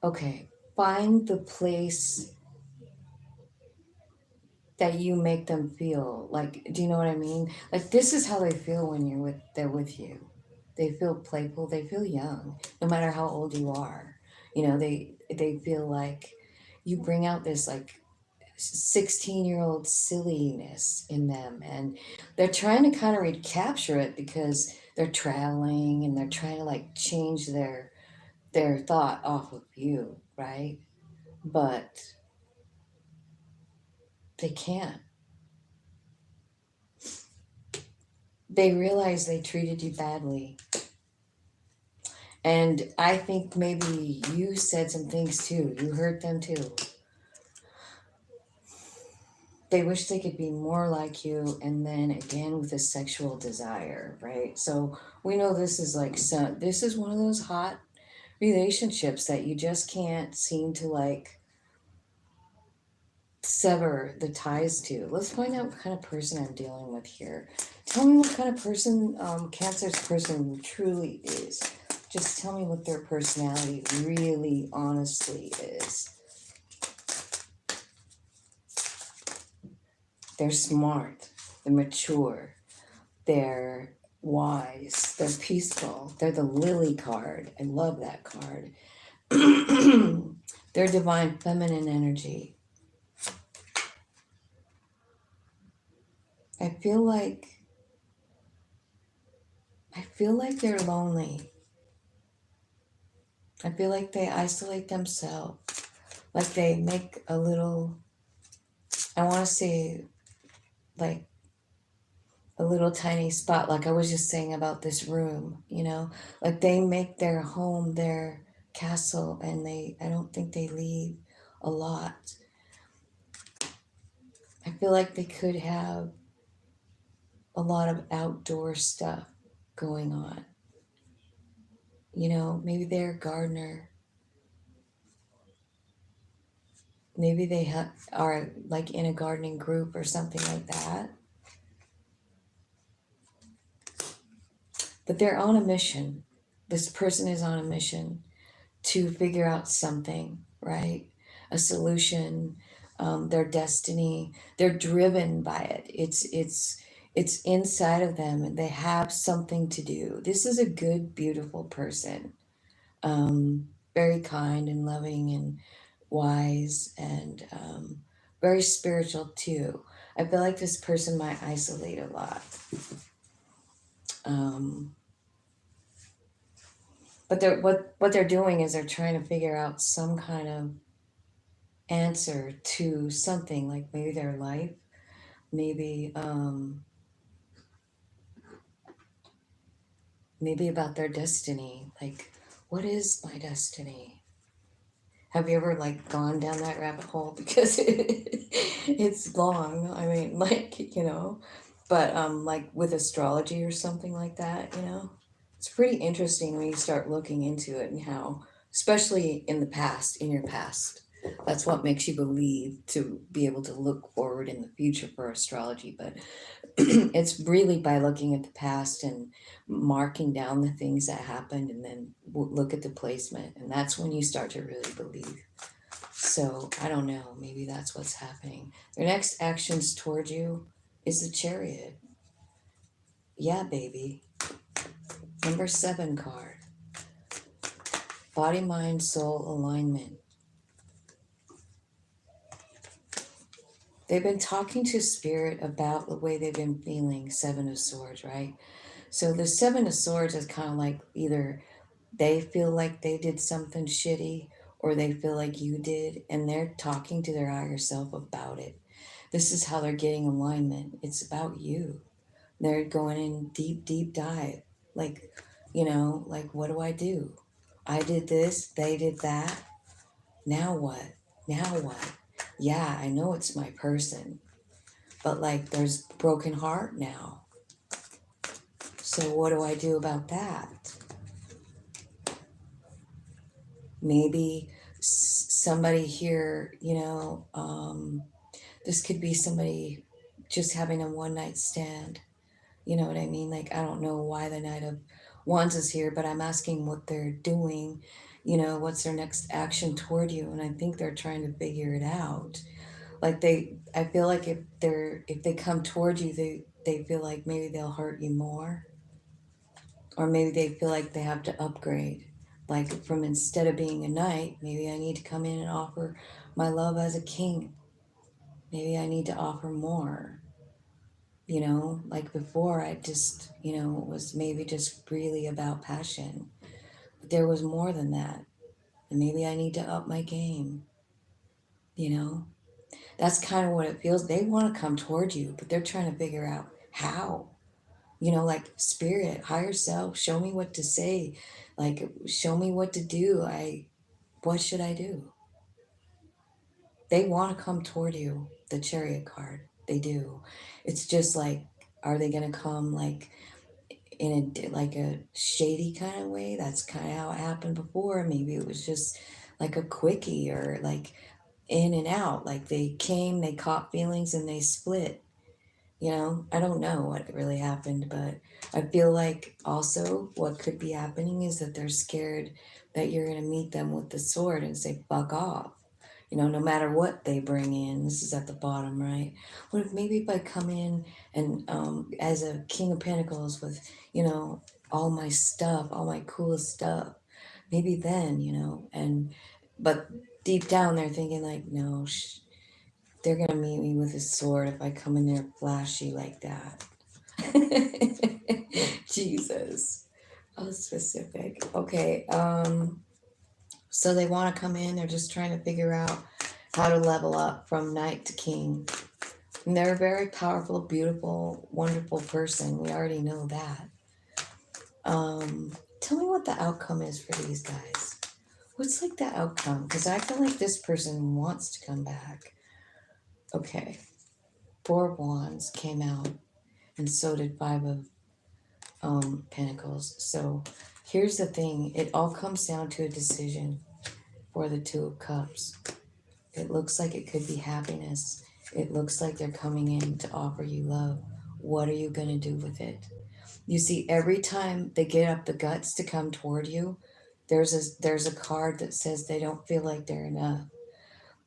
the place that you make them feel. Like, do you know what I mean? Like, this is how they feel when they're with you. They feel playful, they feel young, no matter how old you are. You know, they feel like you bring out this like 16-year-old silliness in them, and they're trying to kind of recapture it because they're traveling and they're trying to like change their thought off of you, right? But they can't. They realize they treated you badly. And I think maybe you said some things too. You hurt them too. They wish they could be more like you, and then again with a sexual desire, right? So we know this is like, so this is one of those hot relationships that you just can't seem to like sever the ties to. Let's find out what kind of person I'm dealing with here. Tell me what kind of person Cancer's person truly is. Just tell me what their personality really honestly is. They're smart, they're mature, they're wise, they're peaceful, they're the lily card. I love that card. They're divine feminine energy. I feel like they're lonely. I feel like they isolate themselves. Like they make a little, I want to say, like a little tiny spot. Like I was just saying about this room, you know, like they make their home their castle, and I don't think they leave a lot. I feel like they could have a lot of outdoor stuff going on. You know, maybe they're a gardener. Maybe they are like in a gardening group or something like that. But they're on a mission. This person is on a mission to figure out something, right? A solution, their destiny. They're driven by it. It's inside of them, and they have something to do. This is a good, beautiful person. Very kind and loving and wise, and very spiritual too. I feel like this person might isolate a lot. Um, but what they're doing is they're trying to figure out some kind of answer to something, like maybe their life, maybe maybe about their destiny. Like, what is my destiny? Have you ever like gone down that rabbit hole? Because it's long. I mean, like, you know, but like with astrology or something like that, you know, it's pretty interesting when you start looking into it, and how, especially in the past, in your past, that's what makes you believe to be able to look forward in the future for astrology. But it's really by looking at the past and marking down the things that happened, and then look at the placement, and that's when you start to really believe. So I don't know, maybe that's what's happening. Their next actions toward you is the Chariot. Yeah, baby. Number 7 card. body, mind, soul alignment. They've been talking to spirit about the way they've been feeling. Seven of Swords, right? So the Seven of Swords is kind of like either they feel like they did something shitty or they feel like you did, and they're talking to their higher self about it. This is how they're getting alignment. It's about you. They're going in deep dive. Like, like, what do I do? I did this, they did that. Now what? Now what? Yeah, I know it's my person, but like, there's broken heart now. So what do I do about that? Maybe somebody here, this could be somebody just having a one night stand. You know what I mean? Like, I don't know why the Knight of Wands is here, but I'm asking what they're doing. What's their next action toward you? And I think they're trying to figure it out. Like I feel like if they come toward you, they feel like maybe they'll hurt you more, or maybe they feel like they have to upgrade. Like, from instead of being a knight, maybe I need to come in and offer my love as a king. Maybe I need to offer more. Like before, I just, was maybe just really about passion. But there was more than that. And maybe I need to up my game. That's kind of what it feels. They want to come toward you, but they're trying to figure out how. Like, spirit, higher self, show me what to say. Like, show me what to do. What should I do? They want to come toward you, the Chariot card. They do. It's just like, are they going to come like in a shady kind of way? That's kind of how it happened before. Maybe it was just like a quickie, or like in and out. Like, they came, they caught feelings, and they split. I don't know what really happened, but I feel like also what could be happening is that they're scared that you're going to meet them with the sword and say, fuck off. No matter what they bring in. This is at the bottom, right? What if maybe if I come in and as a King of Pentacles with, all my stuff, all my coolest stuff, maybe then, but deep down they're thinking like, no, they're going to meet me with a sword if I come in there flashy like that. Jesus. Oh, specific. Okay. So they want to come in. They're just trying to figure out how to level up from knight to king. And they're a very powerful, beautiful, wonderful person. We already know that. Tell me what the outcome is for these guys. What's like the outcome? Because I feel like this person wants to come back. Okay. 4 of Wands came out, and so did 5 of Pentacles. So here's the thing. It all comes down to a decision for the 2 of Cups. It looks like it could be happiness. It looks like they're coming in to offer you love. What are you going to do with it? You see, every time they get up the guts to come toward you, there's a card that says they don't feel like they're enough.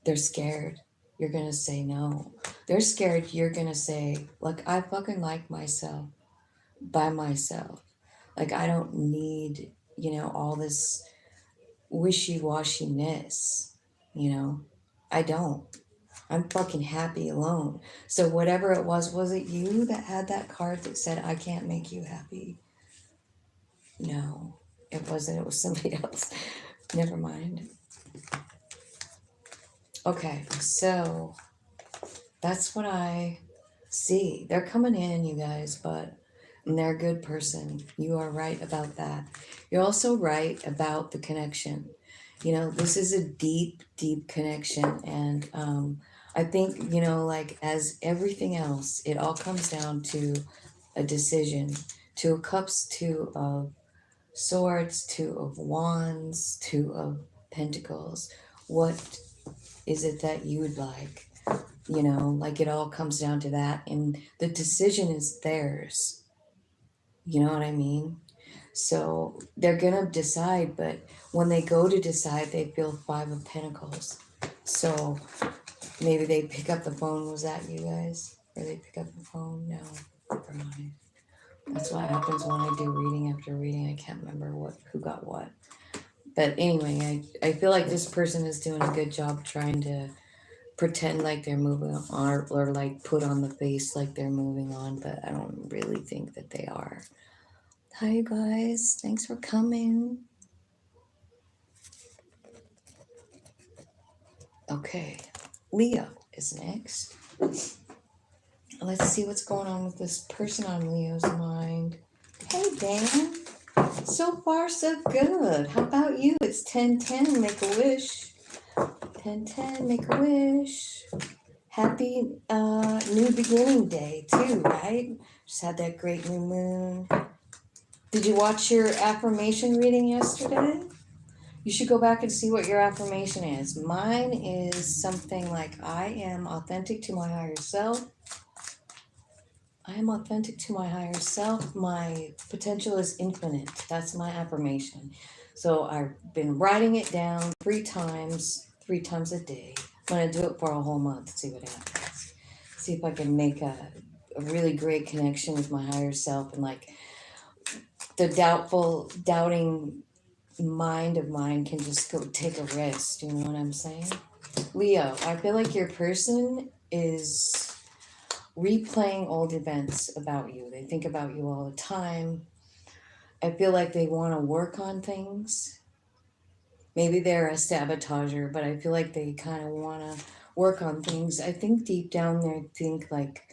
They're scared. You're going to say no. They're scared you're going to say, look, I fucking like myself by myself. Like, I don't need, all this wishy-washiness, I don't. I'm fucking happy alone. So whatever it was it you that had that card that said, I can't make you happy? No, it wasn't. It was somebody else. Never mind. Okay, so that's what I see. They're coming in, you guys, but they're a good person. You are right about that. You're also right about the connection. This is a deep connection. And I think, like as everything else, it all comes down to a decision. 2 of Cups, 2 of Swords, 2 of Wands, 2 of Pentacles. What is it that you would like? Like, it all comes down to that, and the decision is theirs. You know what I mean? So they're gonna decide, but when they go to decide, they feel 5 of Pentacles. So maybe they pick up the phone. Was that you guys? Or they pick up the phone? No, never mind. That's what happens when I do reading after reading. I can't remember who got what. But anyway, I feel like this person is doing a good job trying to pretend like they're moving on, or like put on the face like they're moving on, but I don't really think that they are. Hi, you guys. Thanks for coming. Okay, Leo is next. Let's see what's going on with this person on Leo's mind. Hey, Dan. So far, so good. How about you? It's 10:10. Make a wish. 10:10. Make a wish. Happy new beginning day, too, right? Just had that great new moon. Did you watch your affirmation reading yesterday? You should go back and see what your affirmation is. Mine is something like, I am authentic to my higher self. I am authentic to my higher self. My potential is infinite. That's my affirmation. So I've been writing it down 3 times a day. I'm going to do it for a whole month, see what happens. See if I can make a really great connection with my higher self, and like the doubting mind of mine can just go take a rest. You know what I'm saying? Leo, I feel like your person is replaying old events about you. They think about you all the time. I feel like they want to work on things. Maybe they're a sabotager, but I feel like they kind of want to work on things. I think deep down they think like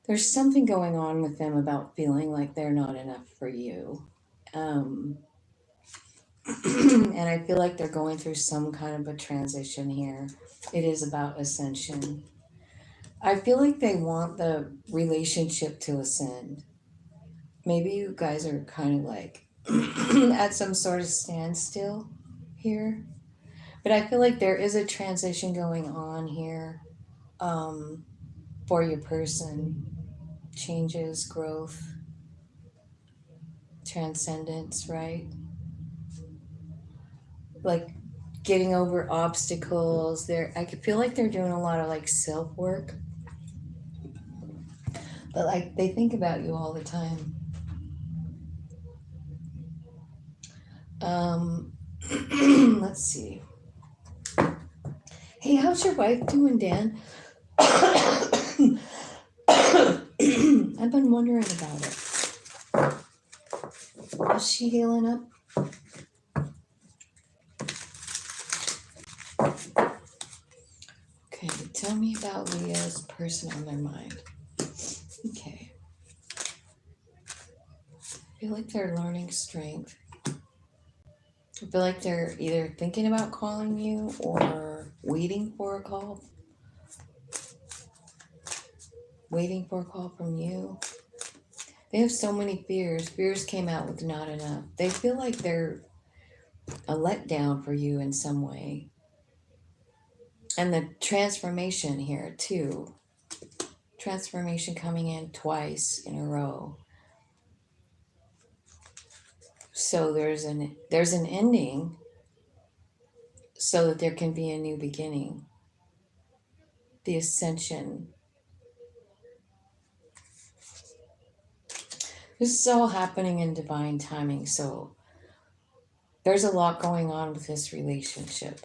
there's something going on with them about feeling like they're not enough for you. And I feel like they're going through some kind of a transition here. It is about ascension. I feel like they want the relationship to ascend. Maybe you guys are kind of like at some sort of standstill here. But I feel like there is a transition going on here, for your person. Changes, growth, transcendence, right? Like getting over obstacles. I could feel like they're doing a lot of like self work, but like they think about you all the time. Let's see. Hey, how's your wife doing, Dan? I've been wondering about it. Is she healing up? Okay, tell me about Leo's person on their mind. Okay. I feel like they're learning strength. I feel like they're either thinking about calling you or waiting for a call. Waiting for a call from you. They have so many fears. Fears came out with not enough. They feel like they're a letdown for you in some way. And the transformation here too. Transformation coming in twice in a row. So there's an ending so that there can be a new beginning. The ascension. This is all happening in divine timing. So there's a lot going on with this relationship.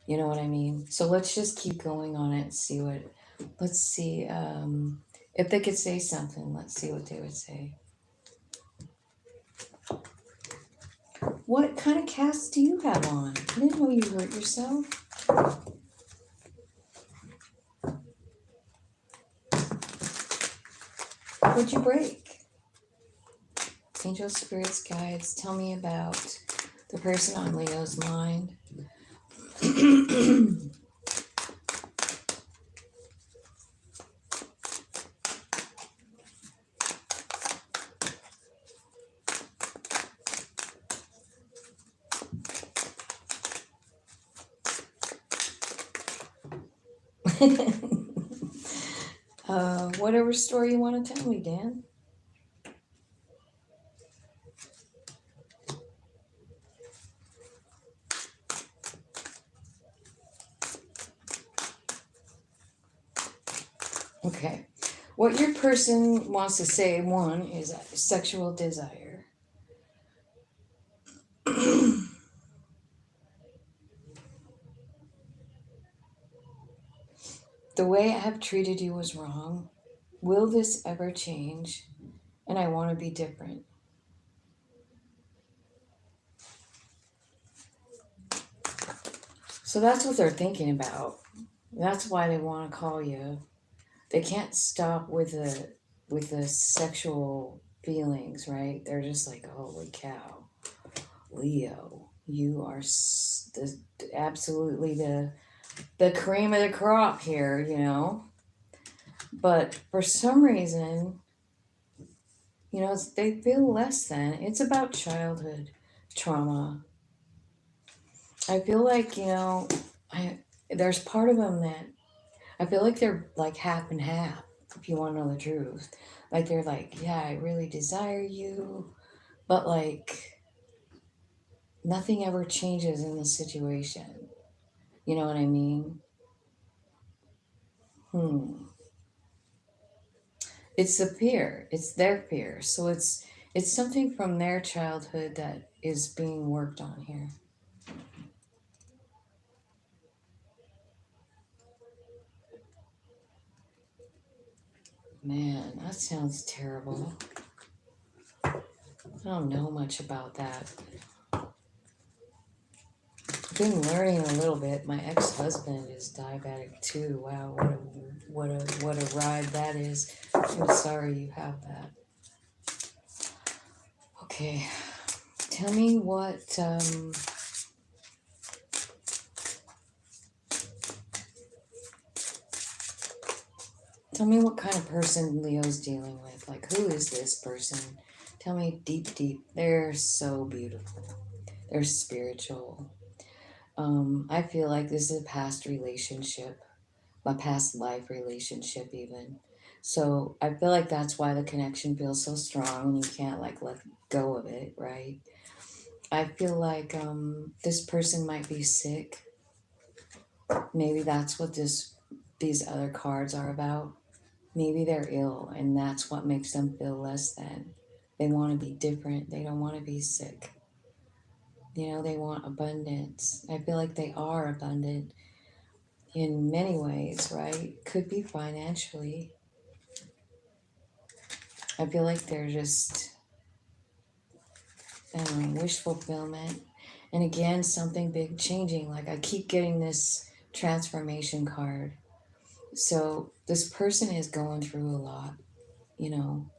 You know what I mean? So let's just keep going on it and see what, let's see if they could say something. Let's see what they would say. What kind of cast do you have on? I didn't know you hurt yourself. What'd you break? Angel, spirits, guides, tell me about the person on Leo's mind. Whatever story you want to tell me, Dan. Okay. What your person wants to say, one, is sexual desire. The way I have treated you was wrong. Will this ever change? And I want to be different. So that's what they're thinking about. That's why they want to call you. They can't stop with the sexual feelings, right? They're just like, holy cow, Leo, you are absolutely the cream of the crop here, you know. But for some reason, you know, they feel less than. It's about childhood trauma. I feel like, you know, I there's part of them that I feel like they're like half and half, if you want to know the truth. Like they're like, yeah, I really desire you, but like nothing ever changes in the situation. You know what I mean? Hmm. It's the fear. It's their fear. So it's something from their childhood that is being worked on here. Man, that sounds terrible. I don't know much about that. I've been learning a little bit. My ex-husband is diabetic too. Wow, what a ride that is. I'm sorry you have that. Okay, tell me what kind of person Leo's dealing with. Like, who is this person? Tell me deep, deep. They're so beautiful. They're spiritual. I feel like this is a past relationship, my past life relationship, even. So I feel like that's why the connection feels so strong and you can't like let go of it, right? I feel like this person might be sick. Maybe that's what these other cards are about. Maybe they're ill and that's what makes them feel less than. They want to be different. They don't want to be sick. You know, they want abundance. I feel like they are abundant in many ways, right? Could be financially. I feel like they're just, I don't know, wish fulfillment. And again, something big changing. Like I keep getting this transformation card. So this person is going through a lot, you know.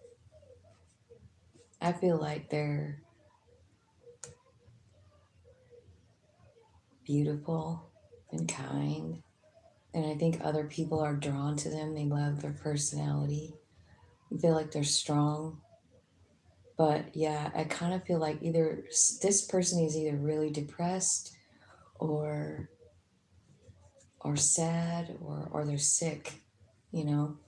I feel like they're beautiful and kind. And I think other people are drawn to them. They love their personality. I feel like they're strong. But yeah, I kind of feel like either this person is either really depressed or sad or they're sick, you know.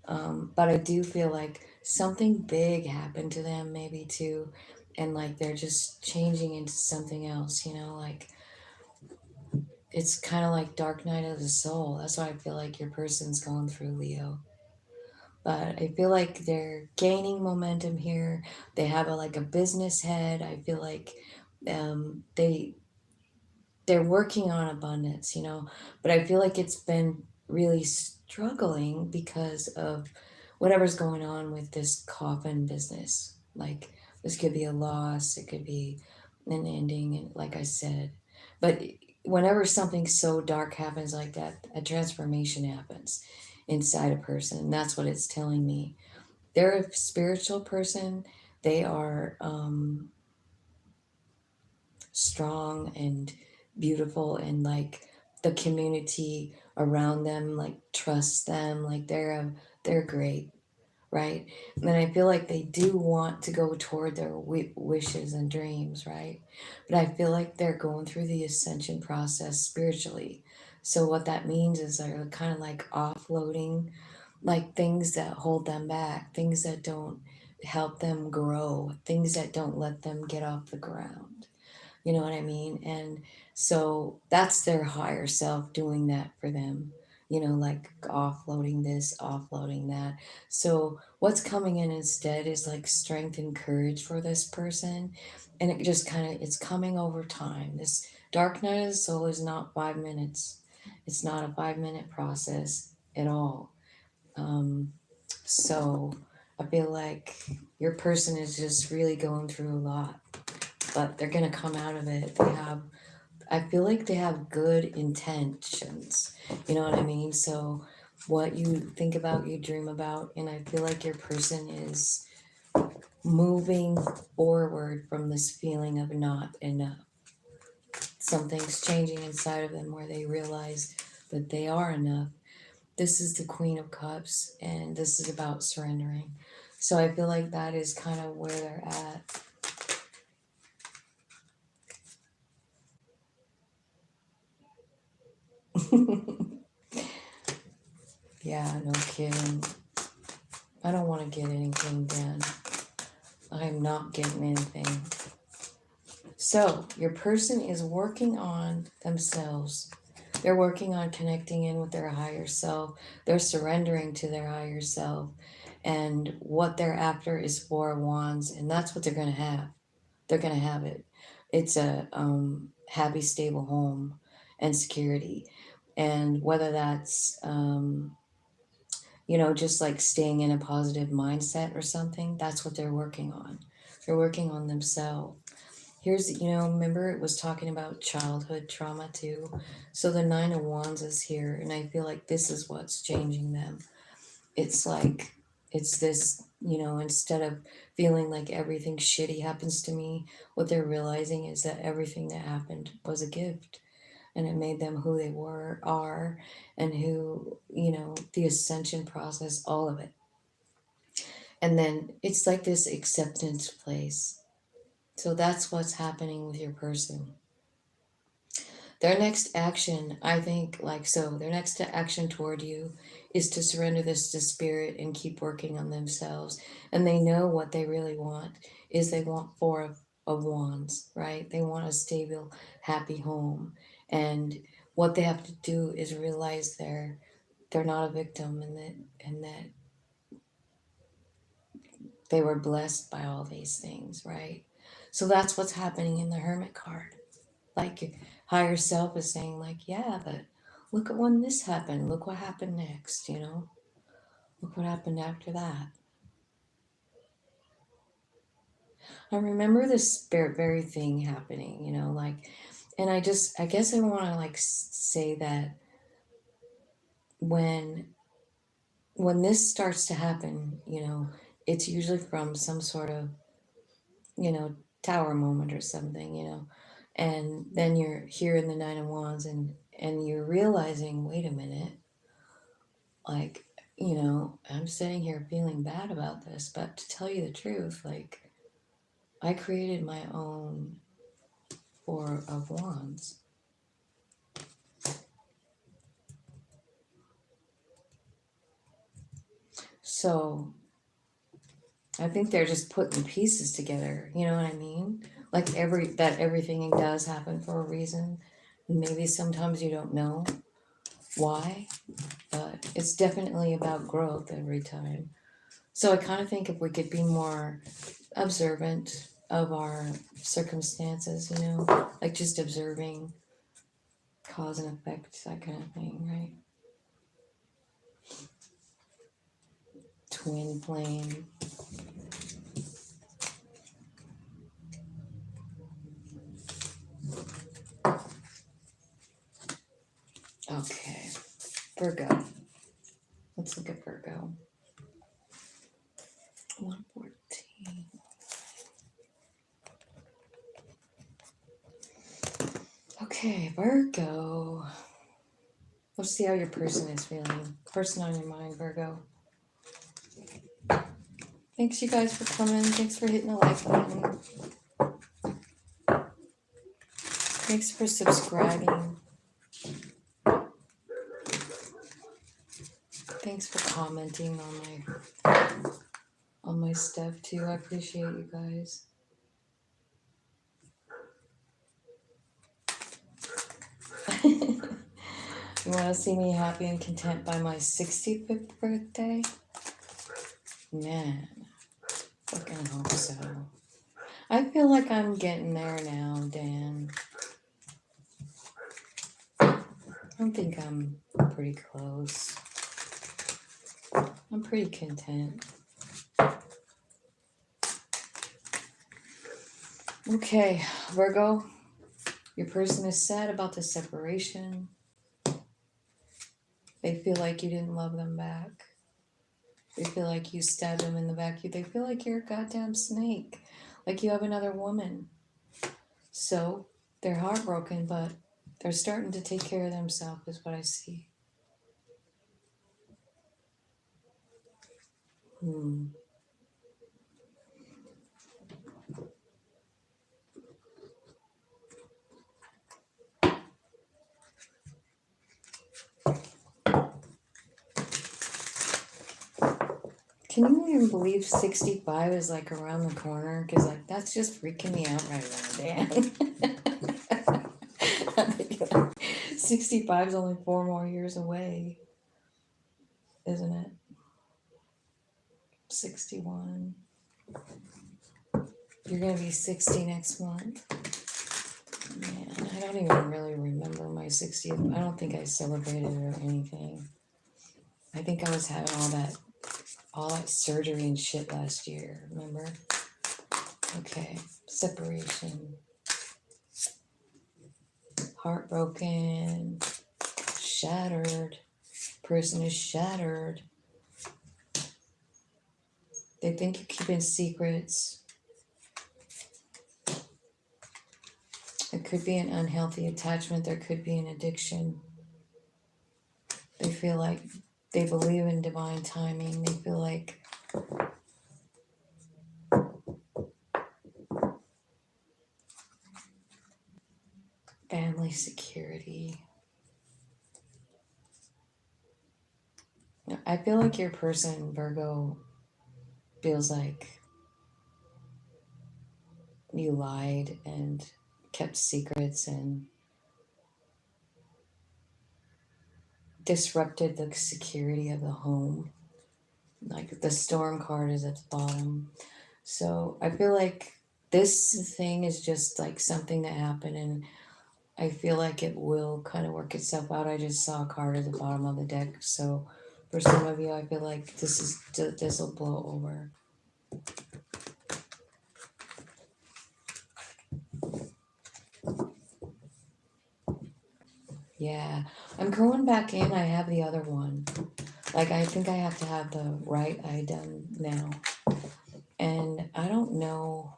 But I do feel like something big happened to them maybe too, and like they're just changing into something else, you know, like it's kind of like dark night of the soul. That's why I feel like your person's going through, Leo. But I feel like they're gaining momentum here. They have like a business head. I feel like they they're working on abundance, you know, but I feel like it's been really struggling because of whatever's going on with this coffin business. Like this could be a loss, it could be an ending, and like I said, but whenever something so dark happens like that, a transformation happens inside a person. That's what it's telling me. They're a spiritual person. They are strong and beautiful, and like the community around them like trusts them, like they're great, right? And then I feel like they do want to go toward their wishes and dreams, right? But I feel like they're going through the ascension process spiritually. So what that means is they're kind of like offloading like things that hold them back, things that don't help them grow, things that don't let them get off the ground. You know what I mean? And so that's their higher self doing that for them, you know, like offloading this, offloading that. So what's coming in instead is like strength and courage for this person. And it just kind of, it's coming over time. This dark night of the soul is not 5 minutes. It's not a 5 minute process. at all. So I feel like your person is just really going through a lot, but they're gonna come out of it. I feel like they have good intentions. You know what I mean? So what you think about, you dream about, and I feel like your person is moving forward from this feeling of not enough. Something's changing inside of them where they realize that they are enough. This is the Queen of Cups, and this is about surrendering. So I feel like that is kind of where they're at. Yeah, no kidding. I don't want to get anything done. I'm not getting anything. So, your person is working on themselves. They're working on connecting in with their higher self. They're surrendering to their higher self. And what they're after is Four of Wands, and that's what they're going to have. They're going to have it. It's a happy, stable home and security. And whether that's, just like staying in a positive mindset or something, that's what they're working on. They're working on themselves. Here's, remember it was talking about childhood trauma too. So the Nine of Wands is here, and I feel like this is what's changing them. It's like, it's this, instead of feeling like everything shitty happens to me, what they're realizing is that everything that happened was a gift. And it made them who they are, and who, the ascension process, all of it. And then it's like this acceptance place. So that's what's happening with your person. Their next action, I think, their next action toward you is to surrender this to spirit and keep working on themselves. And they know what they really want is they want Four of Wands, right? They want a stable, happy home. And what they have to do is realize they're not a victim, and that they were blessed by all these things, right? So that's what's happening in the Hermit card. Like your higher self is saying, like, yeah, but look at when this happened. Look what happened next, Look what happened after that. I remember this very thing happening, and I guess I want to say that when this starts to happen, it's usually from some sort of, you know, tower moment or something, and then you're here in the Nine of Wands, and you're realizing, wait a minute, like, I'm sitting here feeling bad about this, but to tell you the truth, like, I created my own Four of Wands. So I think they're just putting pieces together, you know what I mean? Like everything does happen for a reason. Maybe sometimes you don't know why, but it's definitely about growth every time. So I kind of think if we could be more observant of our circumstances, like just observing cause and effect, that kind of thing, right? Twin flame. Okay, Virgo. Let's look at Virgo. 114. Okay, Virgo. Let's see how your person is feeling. Person on your mind, Virgo. Thanks, you guys, for coming. Thanks for hitting the like button. Thanks for subscribing. Thanks for commenting on my stuff too. I appreciate you guys. You want to see me happy and content by my 65th birthday? Man, fucking hope so. I feel like I'm getting there now, Dan. I think I'm pretty close. I'm pretty content. Okay, Virgo, your person is sad about the separation. They feel like you didn't love them back. They feel like you stabbed them in the back. They feel like you're a goddamn snake. Like you have another woman. So they're heartbroken, but they're starting to take care of themselves, is what I see. Can you even believe 65 is like around the corner? Because like that's just freaking me out right now, Dan. I'm thinking, like, 65 is only 4 more years away, isn't it? 61. You're gonna be 60 next month. Man, I don't even really remember my 60th. I don't think I celebrated or anything. I think I was having all that surgery and shit last year, remember? Okay, separation. Heartbroken, shattered. Person is shattered. They think you're keeping secrets. It could be an unhealthy attachment. There could be an addiction. They feel like they believe in divine timing. They feel like family security. I feel like your person, Virgo, feels like you lied and kept secrets and disrupted the security of the home. Like the storm card is at the bottom. So I feel like this thing is just like something that happened, and I feel like it will kind of work itself out. I just saw a card at the bottom of the deck. So for some of you, I feel like this will blow over. Yeah, I'm going back in. I have the other one. Like, I think I have to have the right eye done now. And I don't know.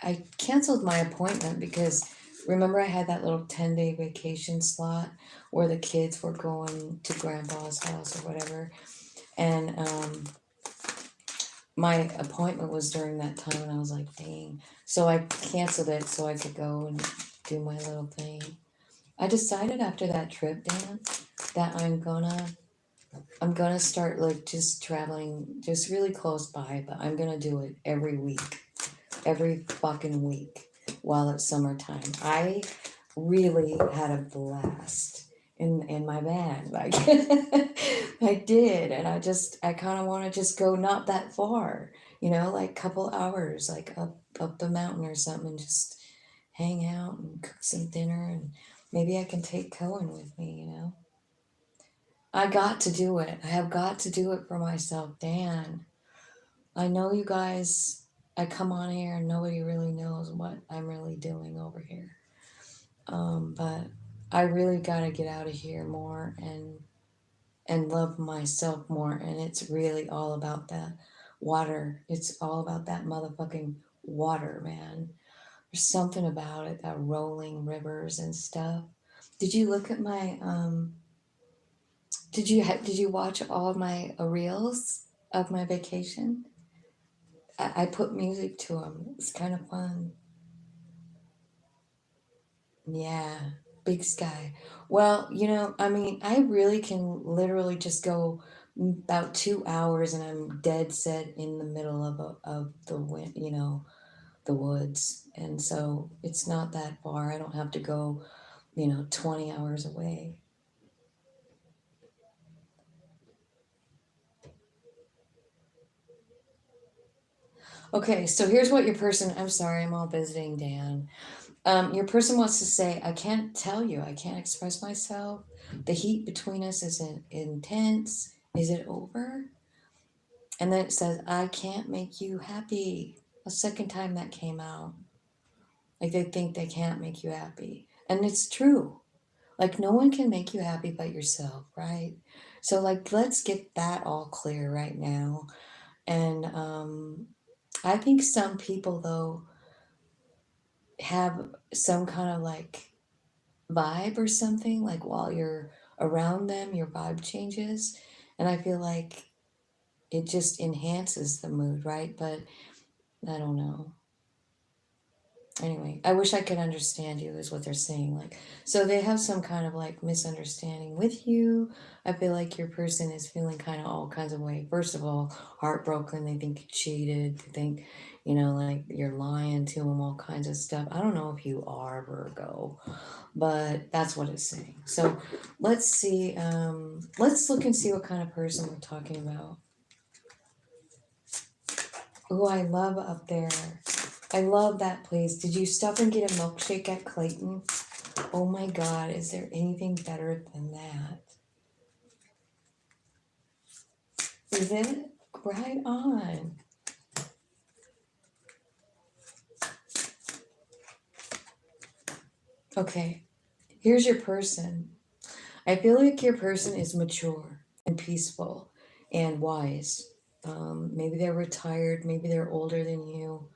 I canceled my appointment because remember I had that little 10-day vacation slot where the kids were going to grandpa's house or whatever. And my appointment was during that time, and I was like, dang. So I canceled it so I could go and do my little thing. I decided after that trip, Dan, that I'm gonna start like just traveling just really close by, but I'm gonna do it every week, every fucking week while it's summertime. I really had a blast in my van, like I did, and I kind of want to just go not that far, like couple hours, like up the mountain or something, and just hang out and cook some dinner, and maybe I can take Cohen with me. I got to do it. I have got to do it for myself, Dan. I know you guys, I come on here and nobody really knows what I'm really doing over here. But I really got to get out of here more and love myself more. And it's really all about that water. It's all about that motherfucking water, man. There's something about it, that rolling rivers and stuff. Did you look at my did you watch all my reels of my vacation? I put music to them. It's kind of fun. Yeah, big sky. Well, I mean, I really can literally just go about 2 hours, and I'm dead set in the middle of the the woods, and so it's not that far. I don't have to go, 20 hours away. Okay, so here's what your person. I'm sorry, I'm all visiting, Dan. Your person wants to say, I can't tell you, I can't express myself. The heat between us is intense. Is it over? And then it says, I can't make you happy. A second time that came out. Like they think they can't make you happy. And it's true. Like no one can make you happy but yourself, right? So like let's get that all clear right now. And I think some people though have some kind of like vibe or something, like while you're around them, your vibe changes. And I feel like it just enhances the mood, right? But I don't know. Anyway, I wish I could understand you, is what they're saying. Like, so they have some kind of like misunderstanding with you. I feel like your person is feeling kind of all kinds of way. First of all, heartbroken. They think you cheated. They think, like you're lying to them, all kinds of stuff. I don't know if you are Virgo, but that's what it's saying. So let's see. Let's look and see what kind of person we're talking about. Oh, I love up there. I love that place. Did you stop and get a milkshake at Clayton? Oh my God, is there anything better than that? Is it? Right on. Okay, here's your person. I feel like your person is mature and peaceful and wise. Maybe they're retired, maybe they're older than you.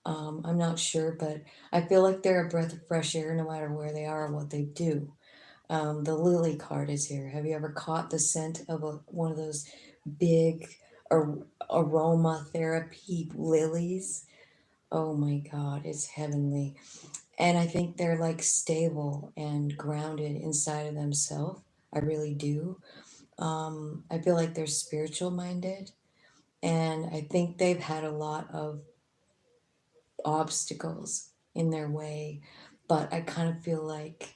I'm not sure, but I feel like they're a breath of fresh air no matter where they are or what they do. The lily card is here. Have you ever caught the scent of one of those big aromatherapy lilies? Oh my God, it's heavenly. And I think they're like stable and grounded inside of themselves. I really do. I feel like they're spiritual minded. And I think they've had a lot of obstacles in their way, but I kind of feel like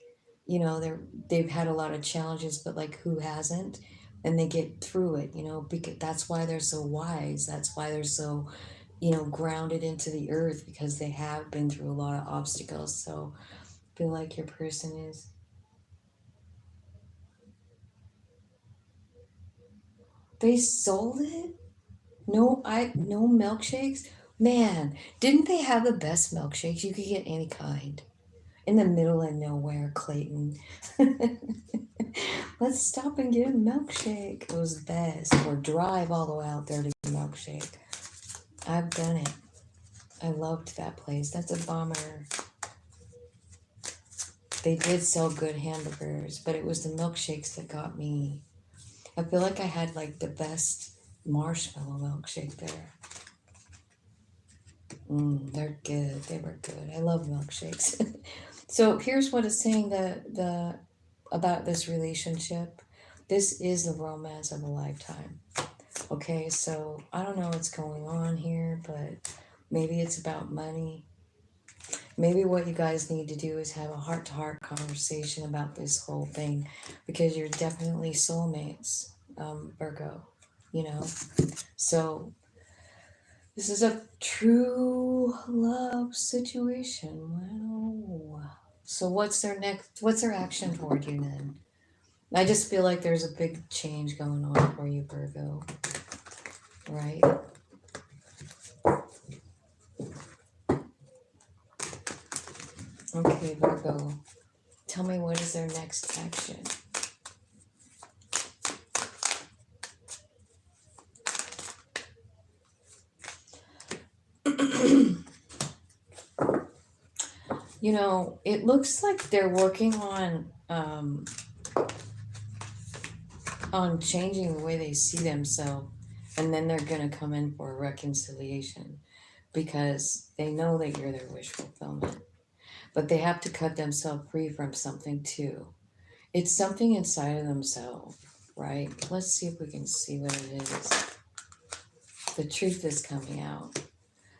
they've had a lot of challenges, but like who hasn't? And they get through it, because that's why they're so wise. That's why they're so grounded into the earth, because they have been through a lot of obstacles. So I feel like your person is. They sold it. No milkshakes. Man, didn't they have the best milkshakes? You could get any kind in the middle of nowhere, Clayton. Let's stop and get a milkshake. It was the best. Or drive all the way out there to get a milkshake. I've done it. I loved that place. That's a bummer. They did sell good hamburgers, but it was the milkshakes that got me. I feel like I had like the best marshmallow milkshake there. They're good. They were good. I love milkshakes. So here's what it's saying the about this relationship. This is the romance of a lifetime. Okay, so I don't know what's going on here, but maybe it's about money. Maybe what you guys need to do is have a heart-to-heart conversation about this whole thing, because you're definitely soulmates, Virgo. You know, so this is a true love situation. Wow. So what's their action toward you then? I just feel like there's a big change going on for you, Virgo. Right? Okay, Virgo. Tell me, what is their next action? It looks like they're working on changing the way they see themselves, and then they're gonna come in for a reconciliation, because they know that you're their wish fulfillment, but they have to cut themselves free from something too. It's something inside of themselves, right? Let's see if we can see what it is. The truth is coming out.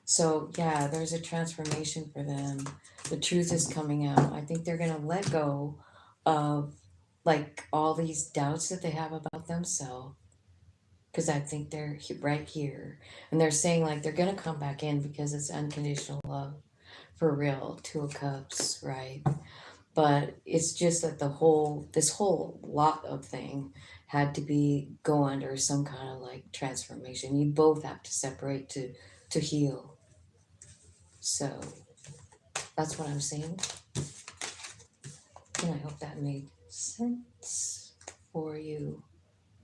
So yeah, there's a transformation for them. The truth is coming out. I think they're gonna let go of like all these doubts that they have about themselves, because I think they're right here, and they're saying like they're gonna come back in because it's unconditional love for real. Two of Cups, right? But it's just that this whole lot of thing had to go under some kind of like transformation. You both have to separate to heal. So that's what I'm seeing. And I hope that made sense for you,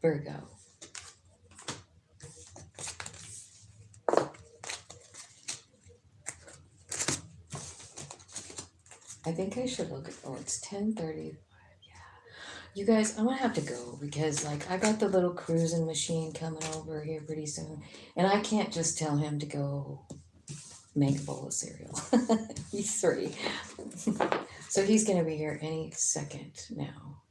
Virgo. I think I should look at, oh, it's 10:30. You guys, I'm gonna have to go because like I got the little cruising machine coming over here pretty soon, and I can't just tell him to go make a bowl of cereal. He's 3. So he's gonna be here any second now.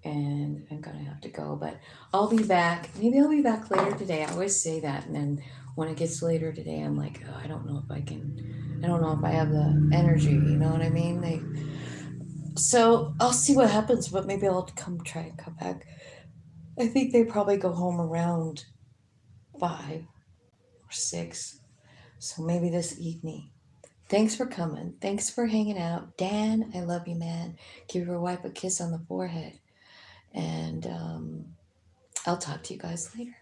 And I'm gonna have to go, but I'll be back. Maybe I'll be back later today. I always say that, and then when it gets later today, I'm like, oh, I don't know if I can. I don't know if I have the energy. You know what I mean? So I'll see what happens, but maybe I'll try and come back. I think they probably go home around 5 or 6. So maybe this evening. Thanks for coming. Thanks for hanging out. Dan, I love you, man. Give your wife a kiss on the forehead. And I'll talk to you guys later.